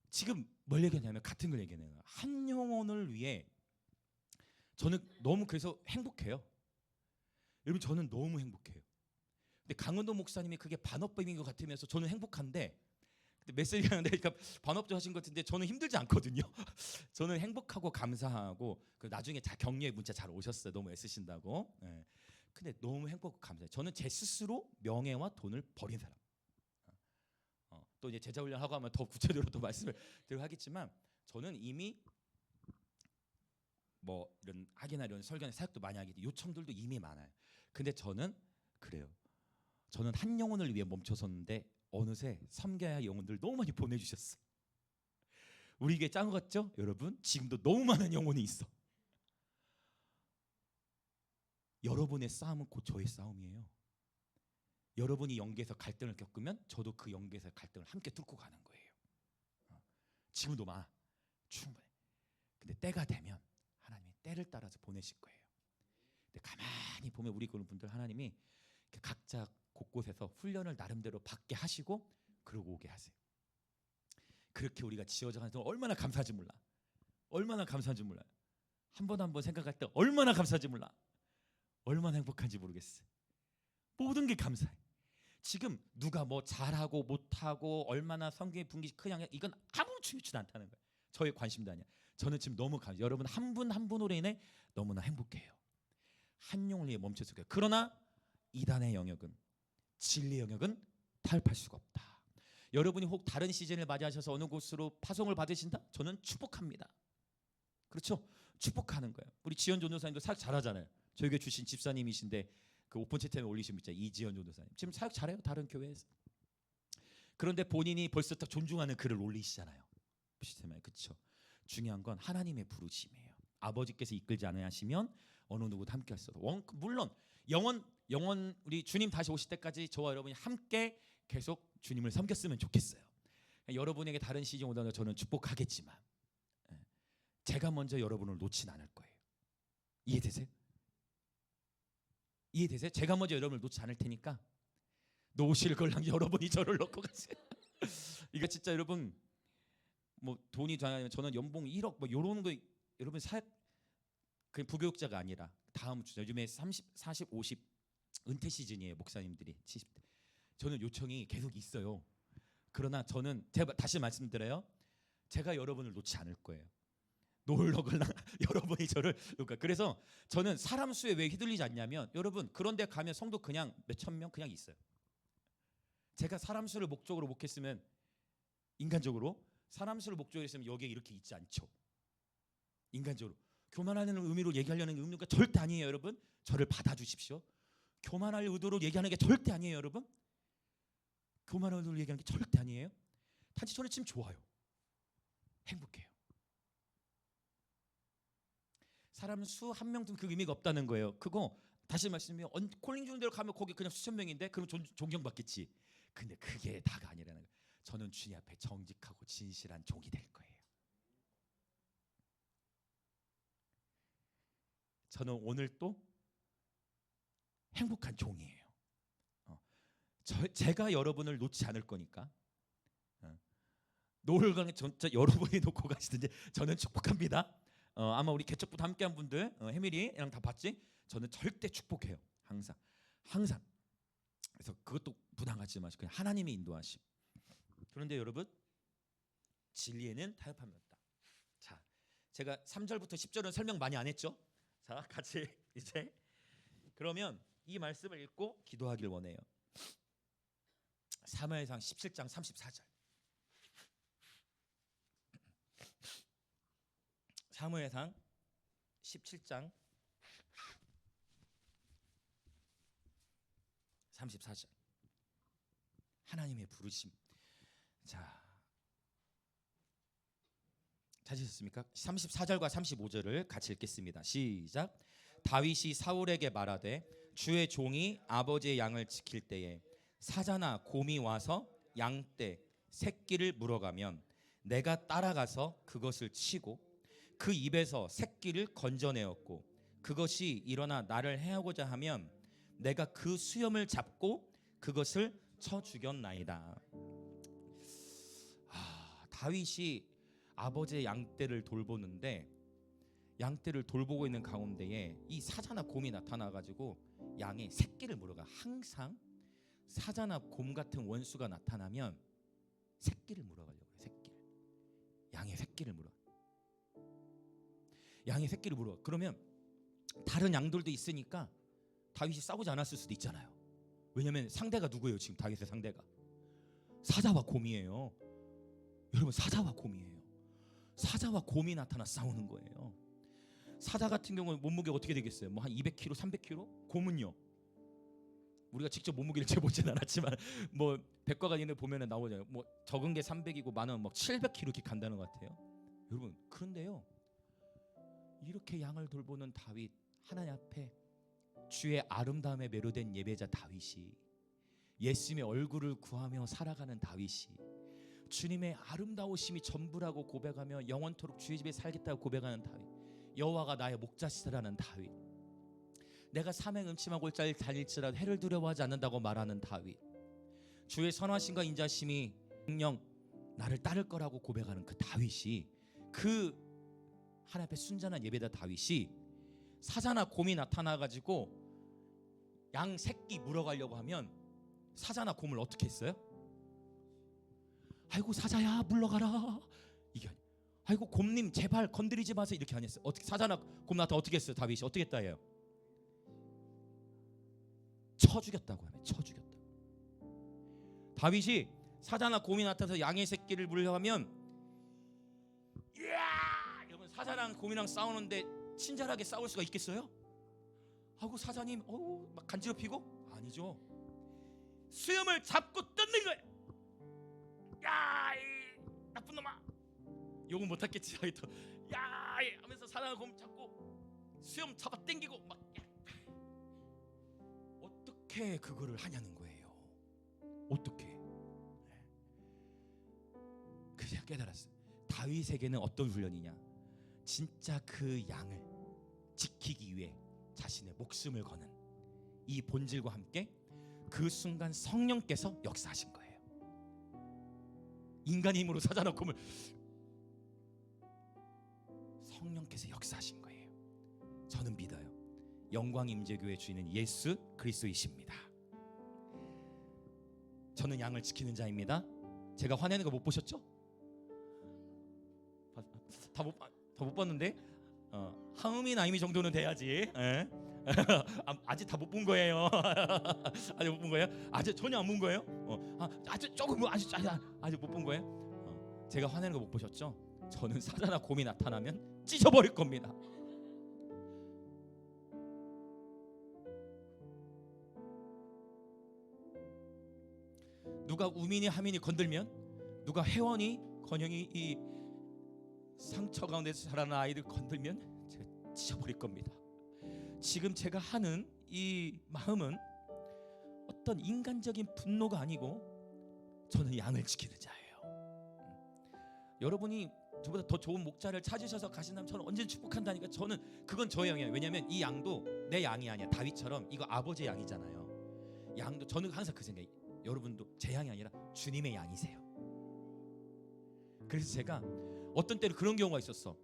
Speaker 1: 지금 뭘 얘기하냐면 같은 걸 얘기해요. 한 영혼을 위해 저는 너무 그래서 행복해요. 여러분 저는 너무 행복해요. 근데 강은도 목사님이 그게 반업법인 것 같으면서 저는 행복한데 메시지가 하는데 그러니까 반업적 하신 것 같은데 저는 힘들지 않거든요. 저는 행복하고 감사하고 나중에 다 격려의 문자 잘 오셨어요. 너무 애쓰신다고. 네. 근데 너무 행복하고 감사해요. 저는 제 스스로 명예와 돈을 버린 사람. 또 이제 제자 훈련하고 하면 더 구체적으로 또 말씀을 드리고 하겠지만 저는 이미 뭐 이런 학이나 이런 설교나 사역도 많이 하기 때문에 요청들도 이미 많아요. 근데 저는 그래요. 저는 한 영혼을 위해 멈춰섰는데 어느새 섬겨야 할 영혼들 너무 많이 보내주셨어. 우리 교회 짠 것 같죠? 여러분 지금도 너무 많은 영혼이 있어. 여러분의 싸움은 곧 저의 싸움이에요. 여러분이 영계에서 갈등을 겪으면 저도 그 영계에서 갈등을 함께 뚫고 가는 거예요. 지금도 많아. 충분해. 근데 때가 되면 하나님이 때를 따라서 보내실 거예요. 근데 가만히 보면 우리 그런 분들 하나님이 각자 곳곳에서 훈련을 나름대로 받게 하시고 그러고 오게 하세요. 그렇게 우리가 지어져 가는 동안 얼마나 감사한지 몰라. 얼마나 감사한지 몰라요. 한 번 한 번 생각할 때 얼마나 감사한지 몰라. 얼마나 행복한지 모르겠어요. 모든 게 감사해. 지금 누가 뭐 잘하고 못하고 얼마나 성경의 분깃이 크냐 이건 아무 중요치 않다는 거예요. 저의 관심도 아니야. 저는 지금 너무 감사해요. 여러분 한 분 한 분으로 인해 너무나 행복해요. 한 영혼을 위해 멈춰서 그래요. 그러나 이단의 영역은 진리의 영역은 타협할 수가 없다. 여러분이 혹 다른 시즌을 맞이하셔서 어느 곳으로 파송을 받으신다? 저는 축복합니다. 그렇죠? 축복하는 거예요. 우리 지연 전도사님도 사역 잘하잖아요. 저희 교회 출신 집사님이신데 그 오픈 채팅에 올리신 분 있잖아요. 이지연 전도사님. 지금 사역 잘해요. 다른 교회에서. 그런데 본인이 벌써 딱 존중하는 글을 올리시잖아요. 그렇죠? 중요한 건 하나님의 부르심이에요. 아버지께서 이끌지 않으시면 어느 누구도 함께 할 수 없어요. 물론 영원 우리 주님 다시 오실 때까지 저와 여러분이 함께 계속 주님을 섬겼으면 좋겠어요. 여러분에게 다른 시즌 오다가 저는 축복하겠지만 제가 먼저 여러분을 놓진 않을 거예요. 이해되세요? 이해되세요? 제가 먼저 여러분을 놓지 않을 테니까 놓으실 걸랑 여러분이 저를 놓고 가세요. 이거 진짜 여러분 뭐 돈이 좋아하면 저는 연봉 1억 뭐 이런 거 여러분 그 부교육자가 아니라 다음 주 요즘에 30, 40, 50 은퇴 시즌이에요. 목사님들이 70대. 저는 요청이 계속 있어요. 그러나 저는 제가 다시 말씀드려요. 제가 여러분을 놓지 않을 거예요. 놀러걸랑 여러분이 저를 그러니까 그래서 저는 사람 수에 왜 휘둘리지 않냐면 여러분 그런데 가면 성도 그냥 몇천 명 그냥 있어요. 제가 사람 수를 목적으로 못 했으면 인간적으로 사람 수를 목적으로 했으면 여기에 이렇게 있지 않죠. 인간적으로 교만하는 의미로 얘기하려는 의미가 절대 아니에요, 여러분. 저를 받아주십시오. 교만할 의도로 얘기하는 게 절대 아니에요, 여러분. 교만할 의도로 얘기하는 게 절대 아니에요. 단지 저는 지금 좋아요. 행복해요. 사람 수 한 명도 그 의미가 없다는 거예요. 그거 다시 말씀드리면 콜링 주는 대로 가면 거기 그냥 수천 명인데 그럼 존경받겠지. 근데 그게 다가 아니라는 거예요. 저는 주님 앞에 정직하고 진실한 종이 될 거예요. 저는 오늘 또 행복한 종이에요. 제가 여러분을 놓지 않을 거니까. 노를 가는 진짜 여러분이 놓고 가시든지 저는 축복합니다. 아마 우리 개척부터 함께한 분들 해밀이랑 다 봤지? 저는 절대 축복해요. 항상. 그래서 그것도 부담 갖지 마시고 그냥 하나님의 인도하심. 그런데 여러분, 진리에는 타협함이 없다. 자, 제가 3절부터 10절은 설명 많이 안 했죠? 자, 같이 이제 그러면 이 말씀을 읽고 기도하길 원해요. 사무엘상 17장 34절. 사무엘상 17장 34절. 하나님의 부르심. 자, 찾으셨습니까? 34절과 35절을 같이 읽겠습니다. 시작. 다윗이 사울에게 말하되 주의 종이 아버지의 양을 지킬 때에 사자나 곰이 와서 양떼 새끼를 물어가면 내가 따라가서 그것을 치고 그 입에서 새끼를 건져내었고 그것이 일어나 나를 해하고자 하면 내가 그 수염을 잡고 그것을 쳐 죽였나이다. 다윗이 아버지의 양떼를 돌보는데 양떼를 돌보고 있는 가운데에 이 사자나 곰이 나타나가지고 양의 새끼를 물어가. 항상 사자나 곰 같은 원수가 나타나면 새끼를 물어가려고 해요. 새끼를. 양의 새끼를 물어. 양의 새끼를 물어. 그러면 다른 양들도 있으니까 다윗이 싸우지 않았을 수도 있잖아요. 왜냐하면 상대가 누구예요? 지금 다윗의 상대가 사자와 곰이에요. 여러분, 사자와 곰이에요. 사자와 곰이 나타나 싸우는 거예요. 사자 같은 경우는 몸무게가 어떻게 되겠어요? 뭐 한 200kg, 300kg? 곰은요? 우리가 직접 몸무게를 재보진 않았지만 뭐 백과관인을 보면은 나오잖아요. 뭐 적은 게 300이고 많은 막 700kg 이렇게 간다는 것 같아요. 여러분, 그런데요, 이렇게 양을 돌보는 다윗, 하나님 앞에 주의 아름다움에 매료된 예배자 다윗이, 예수님의 얼굴을 구하며 살아가는 다윗이, 주님의 아름다우심이 전부라고 고백하며 영원토록 주의 집에 살겠다고 고백하는 다윗, 여호와가 나의 목자시라는 다윗, 내가 삼행 음침한 골짜기를 달릴지라도 해를 두려워하지 않는다고 말하는 다윗, 주의 선하심과 인자심이 영영 나를 따를 거라고 고백하는 그 다윗이, 그 하나님 앞에 순전한 예배자 다윗이 사자나 곰이 나타나가지고 양 새끼 물어가려고 하면 사자나 곰을 어떻게 했어요? 아이고 사자야 물러가라, 이게 아니에요. 아이고 곰님 제발 건드리지 마세요, 이렇게 안 했어요. 어떻게 사자나 곰 나타 어떻게 했어요? 다윗이 어떻게 했다 해요? 쳐 죽였다고 하면 쳐 죽였다. 다윗이 사자나 곰이 나타나서 양의 새끼를 물려하면, 이야, 여러분, 사자랑 곰이랑 싸우는데 친절하게 싸울 수가 있겠어요? 하고 사자님 막 간지럽히고? 아니죠. 수염을 잡고 뜯는 거예요. 야, 이 나쁜 놈아. 욕은 못하겠지. 야, 하면서 사자나 곰 잡고 수염 잡아 당기고 막. 어떻게 그거를 하냐는 거예요. 어떻게? 그냥 깨달았어요. 다윗에게는 어떤 훈련이냐? 진짜 그 양을 지키기 위해 자신의 목숨을 거는 이 본질과 함께 그 순간 성령께서 역사하신 거예요. 인간의 힘으로 사자나 곰을, 성령께서 역사하신 거예요. 저는 믿어요. 영광 임재교회 주인은 예수 그리스도이십니다. 저는 양을 지키는 자입니다. 제가 화내는 거 못 보셨죠? 다 못 봤는데 하음이 나임이 정도는 돼야지. 아직 다 못 본 거예요. 아직 못 본 거예요? 아직 전혀 안 본 거예요? 아직 조금 아직 못 본 거예요? 제가 화내는 거 못 보셨죠? 저는 사자나 곰이 나타나면 찢어버릴 겁니다. 누가 우민이 하민이 건들면, 누가 혜원이 건영이 이 상처 가운데서 자라는 아이들 건들면 제가 찢어버릴 겁니다. 지금 제가 하는 이 마음은 어떤 인간적인 분노가 아니고 저는 양을 지키는 자예요. 여러분이 저보다 더 좋은 목자를 찾으셔서 가신다면 저는 언제든 축복한다니까. 저는 그건 저의 양이에요. 왜냐하면 이 양도 내 양이 아니야. 다윗처럼 이거 아버지의 양이잖아요. 양도 저는 항상 그 생각이, 여러분도 제 양이 아니라 주님의 양이세요. 그래서 제가 어떤 때는 그런 경우가 있었어.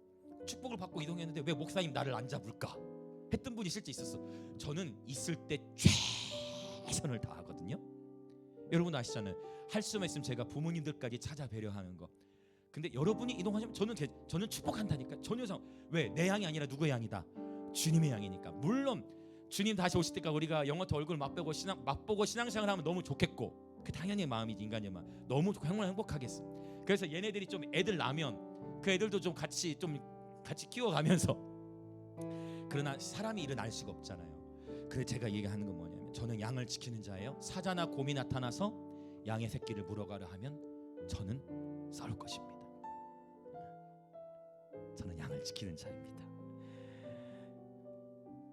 Speaker 1: 축복을 받고 이동했는데 왜 목사님 나를 안 잡을까 했던 분이 실제 있었어. 저는 있을 때 최선을 다하거든요. 여러분 아시잖아요. 할 수만 있으면 제가 부모님들까지 찾아 배려하는 거. 근데 여러분이 이동하시면 저는 축복한다니까. 전혀 왜 내 양이 아니라 누구의 양이다? 주님의 양이니까. 물론 주님 다시 오실 때까지 우리가 영원토 얼굴 맛보고 신앙생활 하면 너무 좋겠고, 그 당연히 마음이지. 인간의 마음 너무 좋고 정말 행복하겠어. 그래서 얘네들이 좀 애들 나면 그 애들도 좀 같이 키워가면서. 그러나 사람이 일은 알 수가 없잖아요. 그래서 제가 얘기하는 건 뭐냐면, 저는 양을 지키는 자예요. 사자나 곰이 나타나서 양의 새끼를 물어가려 하면 저는 싸울 것입니다. 저는 양을 지키는 자입니다.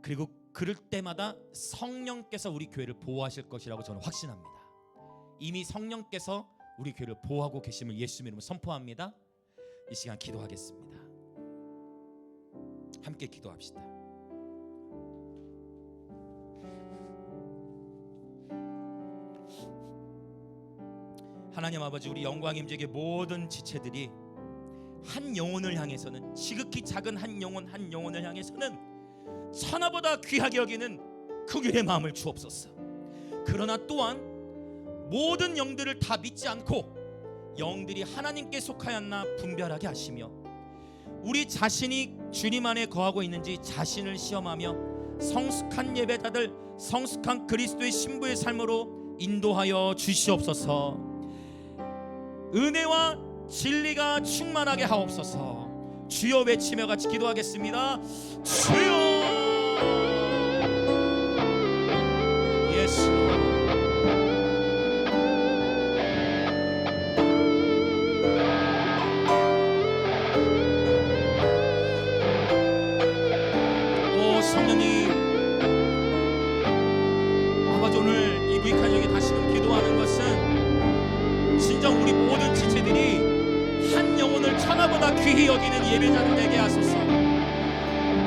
Speaker 1: 그리고 그럴 때마다 성령께서 우리 교회를 보호하실 것이라고 저는 확신합니다. 이미 성령께서 우리 교회를 보호하고 계심을 예수님 이름으로 선포합니다. 이 시간 기도하겠습니다. 함께 기도합시다. 하나님 아버지, 우리 영광 임재의 모든 지체들이 한 영혼을 향해서는, 지극히 작은 한 영혼을 향해서는 천하보다 귀하게 여기는 그 길의 마음을 주옵소서. 그러나 또한 모든 영들을 다 믿지 않고 영들이 하나님께 속하였나 분별하게 하시며, 우리 자신이 주님 안에 거하고 있는지 자신을 시험하며 성숙한 예배자들, 성숙한 그리스도의 신부의 삶으로 인도하여 주시옵소서. 은혜와 진리가 충만하게 하옵소서. 주여 외치며 같이 기도하겠습니다. 주여. 예수. 오 성령님, 아버지, 오늘 이 무익한 여기 다시금 기도하는 것은 진정 우리 모든 지체들이 한 영혼을 천하보다 귀히 여기는 예배자들 되게 하소서.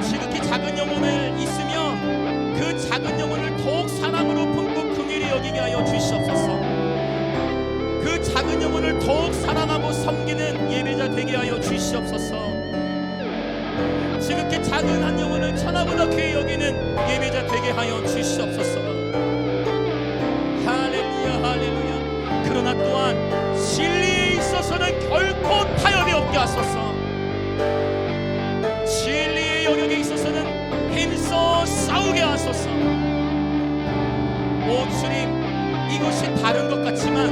Speaker 1: 지극히 작은 영혼을 있으면 그 작은 영혼을 더욱 사랑으로 품고 긍휼히 여기게 하여 주시옵소서. 그 작은 영혼을 더욱 사랑하고 섬기는 예배자 되게 하여 주시옵소서. 지극히 작은 한 영혼을 천하보다 귀히 여기는 예배자 되게 하여 주시옵소서. 할렐루야 할렐루야. 그러나 또한 진리에 있어서는 결코 타협이 없게 하소서. 진리의 영역에 있어서는 힘써 싸우게 하소서. 오 주님, 이것이 다른 것 같지만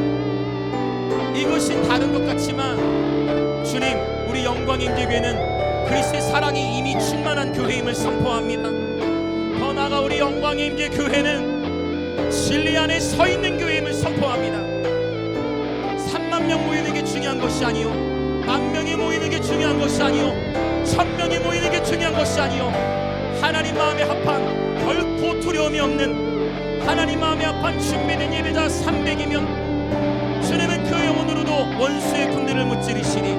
Speaker 1: 주님, 우리 영광임재교회는 그리스도의 사랑이 이미 충만한 교회임을 선포합니다. 더 나아가 우리 영광임재교회는 진리 안에 서 있는 교회임을 선포합니다. 3만 명 모이는 게 중요한 것이 아니요, 10,000명이 모이는 게 중요한 것이 아니요, 1000명이 모이는 게 중요한 것이 아니요, 하나님 마음에 합한, 결코 두려움이 없는 하나님 마음에 합한 준비된 예배자 300이면 주님은 그 영혼으로도 원수의 군대를 무찌르시니,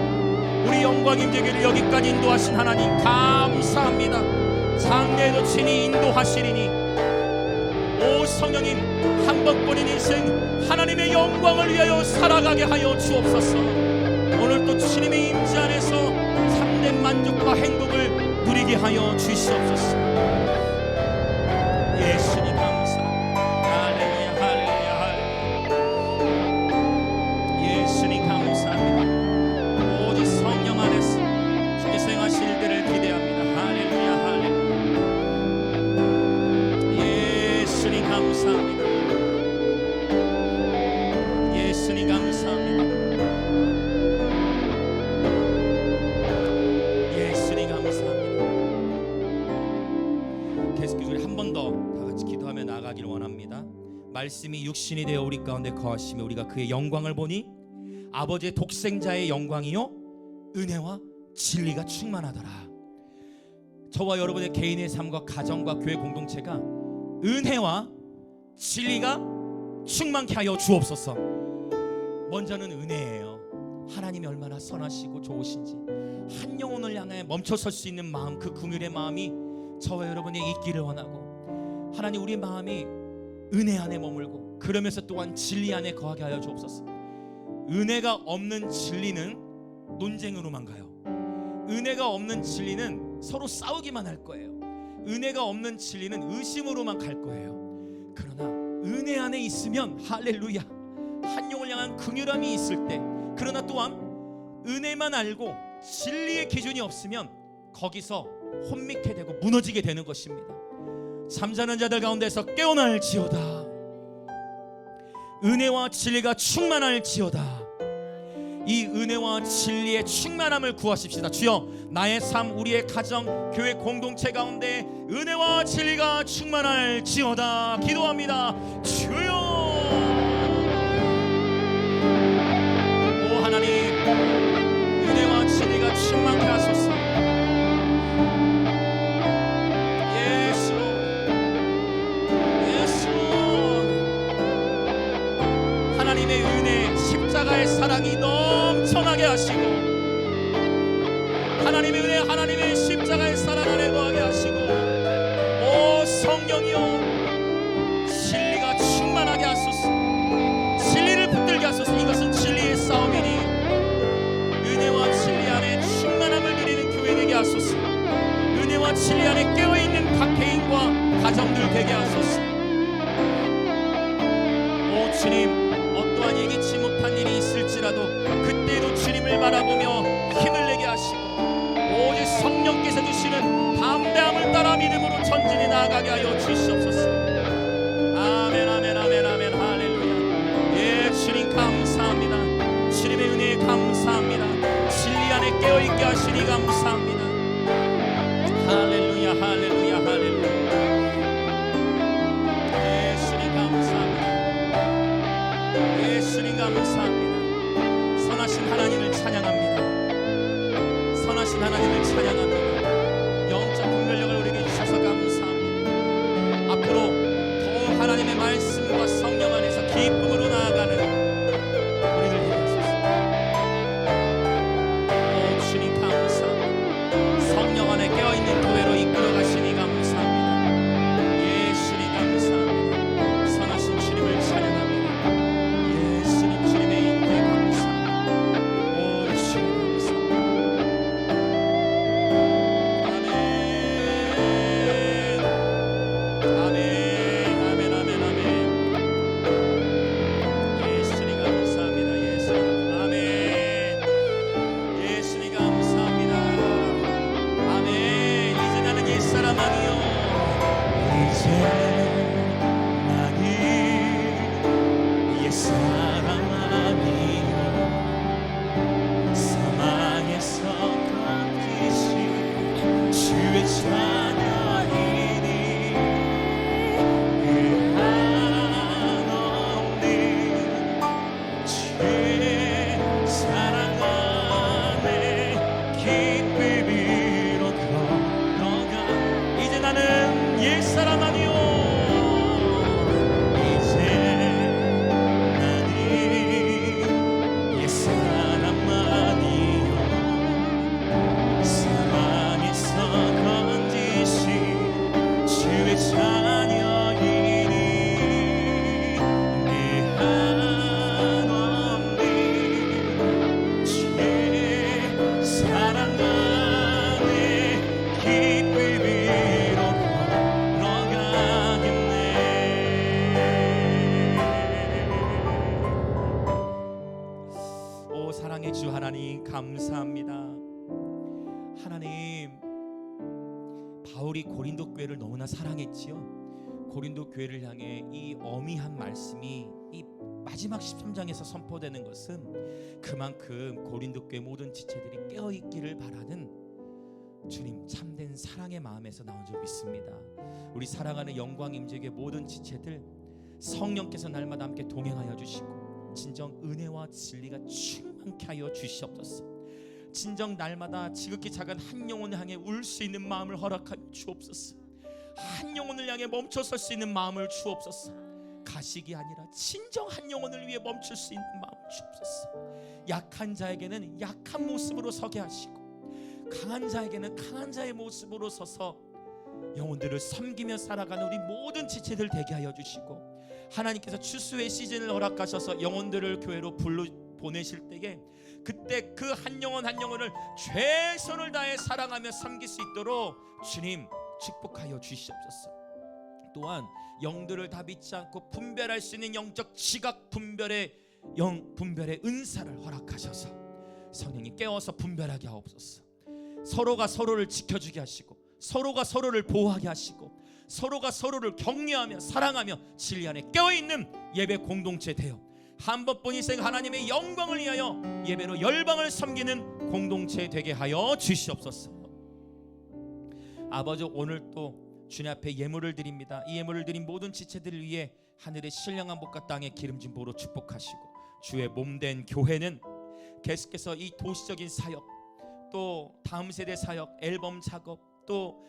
Speaker 1: 우리 영광임재교회를 여기까지 인도하신 하나님 감사합니다. 장래에도 친히 인도하시리니 오 성령님, 한 번뿐인 인생 하나님의 영광을 위하여 살아가게 하여 주옵소서. 오늘도 주님의 임재 안에서 참된 만족과 행복을 누리게 하여 주시옵소서. 예수님 감사합니다. 할렐루야 할렐루야 할렐루야. 예수님 감사합니다. 오직 성령 안에서 주께서 행하실 일들을 기대합니다. 할렐루야 할렐루야. 예수님 감사합니다. 예수님 감사합니다. 나아가길 원합니다. 말씀이 육신이 되어 우리 가운데 거하시며 우리가 그의 영광을 보니 아버지의 독생자의 영광이요 은혜와 진리가 충만하더라. 저와 여러분의 개인의 삶과 가정과 교회 공동체가 은혜와 진리가 충만케 하여 주옵소서. 먼저는 은혜예요. 하나님이 얼마나 선하시고 좋으신지 한 영혼을 향해 멈춰설 수 있는 마음, 그 긍휼의 마음이 저와 여러분이 있기를 원하고, 하나님 우리 마음이 은혜 안에 머물고 그러면서 또한 진리 안에 거하게 하여 주옵소서. 은혜가 없는 진리는 논쟁으로만 가요. 은혜가 없는 진리는 서로 싸우기만 할 거예요. 은혜가 없는 진리는 의심으로만 갈 거예요. 그러나 은혜 안에 있으면 할렐루야, 한 영을 향한 긍휼함이 있을 때, 그러나 또한 은혜만 알고 진리의 기준이 없으면 거기서 혼미케 되고 무너지게 되는 것입니다. 잠자는 자들 가운데서 깨어날지어다. 은혜와 진리가 충만할지어다. 이 은혜와 진리의 충만함을 구하십시다. 주여, 나의 삶, 우리의 가정, 교회 공동체 가운데 은혜와 진리가 충만할지어다. 기도합니다. 주여, 오 하나님, 은혜와 진리가 충만케 하소서. 예수, 예수. 하나님의 은혜, 십자가의 사랑이 넘쳐나게 하시고, 하나님의 은혜, 하나님의 십자가의 사랑 안에 거하게 하시고, 오 성령이여, 진리가 충만하게 하소서. 진리를 붙들게 하소서. 이것은 진리의 싸움이니 은혜와 진리 안에 충만함을 누리는 교회 되게 하소서. 은혜와 진리 안에 깨어있는 각 개인과 가정들 되게 하소서. 오 주님, 어떠한 예기치 못한 일이 있을지라도 그때도 주님을 바라보며 힘을 내게 하시고, 오직 성령께서 주시는 담대함을 따라 믿음으로 전진히 나아가게 하여 주시옵소서. 아멘, 아멘, 아멘, 아멘. 할렐루야. 예, 주님 감사합니다. 주님의 은혜에 감사합니다. 진리 안에 깨어있게 하시니 감사합니다. 할렐루야, 할렐루야, 할렐루야. 예, 주님 감사합니다. 예수님 감사합니다. 선하신 하나님을 찬양합니다. 선하신 하나님을 찬양합니다. 영적 분별력을 우리에게 주셔서 감사합니다. 앞으로 더욱 하나님의 말씀과 성령 안에서 기쁨으로 나아가는 우리들 되게 하소서. 오 주님 감사합니다. 성령 안에 깨어있는 교회로 이끌어 가시니 감사합니다. 예수님 감사합니다. 선하신 주님을 찬양합니다. 사랑의 주 하나님 감사합니다. 하나님, 바울이 고린도 교회를 너무나 사랑했지요. 고린도 교회를 향해 이 어미한 말씀이 이 마지막 13장에서 선포되는 것은 그만큼 고린도 교회 모든 지체들이 깨어있기를 바라는 주님 참된 사랑의 마음에서 나온 줄 믿습니다. 우리 사랑하는 영광 임재의 모든 지체들 성령께서 날마다 함께 동행하여 주시고 진정 은혜와 진리가 충만케 하여 주시옵소서. 진정 날마다 지극히 작은 한 영혼을 향해 울 수 있는 마음을 허락하여 주옵소서. 한 영혼을 향해 멈춰설 수 있는 마음을 주옵소서. 가식이 아니라 진정 한 영혼을 위해 멈출 수 있는 마음을 주옵소서. 약한 자에게는 약한 모습으로 서게 하시고 강한 자에게는 강한 자의 모습으로 서서 영혼들을 섬기며 살아가는 우리 모든 지체들 되게 하여 주시고, 하나님께서 추수의 시즌을 허락하셔서 영혼들을 교회로 보내실 때에 그때 그 한 영혼 한 영혼을 최선을 다해 사랑하며 섬길 수 있도록 주님 축복하여 주시옵소서. 또한 영들을 다 믿지 않고 분별할 수 있는 영적 지각 분별의 은사를 허락하셔서 성령이 깨워서 분별하게 하옵소서. 서로가 서로를 지켜주게 하시고 서로가 서로를 보호하게 하시고 서로가 서로를 격려하며 사랑하며 진리 안에 깨어있는 예배 공동체 되어 한 번뿐 인생 하나님의 영광을 위하여 예배로 열방을 섬기는 공동체 되게 하여 주시옵소서. 아버지, 오늘 또 주님 앞에 예물을 드립니다. 이 예물을 드린 모든 지체들을 위해 하늘의 신령한 복과 땅의 기름진 보로 축복하시고, 주의 몸된 교회는 계속해서 이 도시적인 사역, 또 다음 세대 사역, 앨범 작업, 또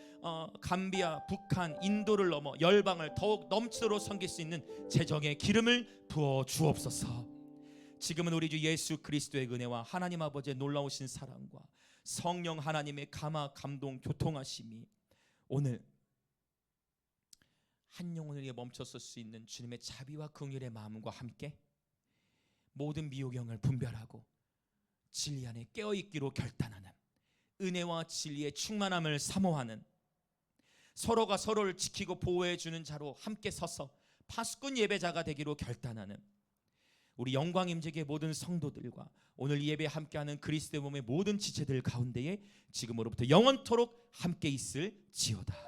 Speaker 1: 감비아, 북한, 인도를 넘어 열방을 더욱 넘치도록 섬길 수 있는 재정의 기름을 부어 주옵소서. 지금은 우리 주 예수 그리스도의 은혜와 하나님 아버지의 놀라우신 사랑과 성령 하나님의 감화, 감동, 교통하심이 오늘 한 영혼을 위해 멈춰설 수 있는 주님의 자비와 긍휼의 마음과 함께 모든 미혹영을 분별하고 진리 안에 깨어있기로 결단하는, 은혜와 진리의 충만함을 사모하는, 서로가 서로를 지키고 보호해 주는 자로 함께 서서 파수꾼 예배자가 되기로 결단하는 우리 영광 임재의 모든 성도들과 오늘 예배 함께하는 그리스도의 몸의 모든 지체들 가운데에 지금으로부터 영원토록 함께 있을지어다.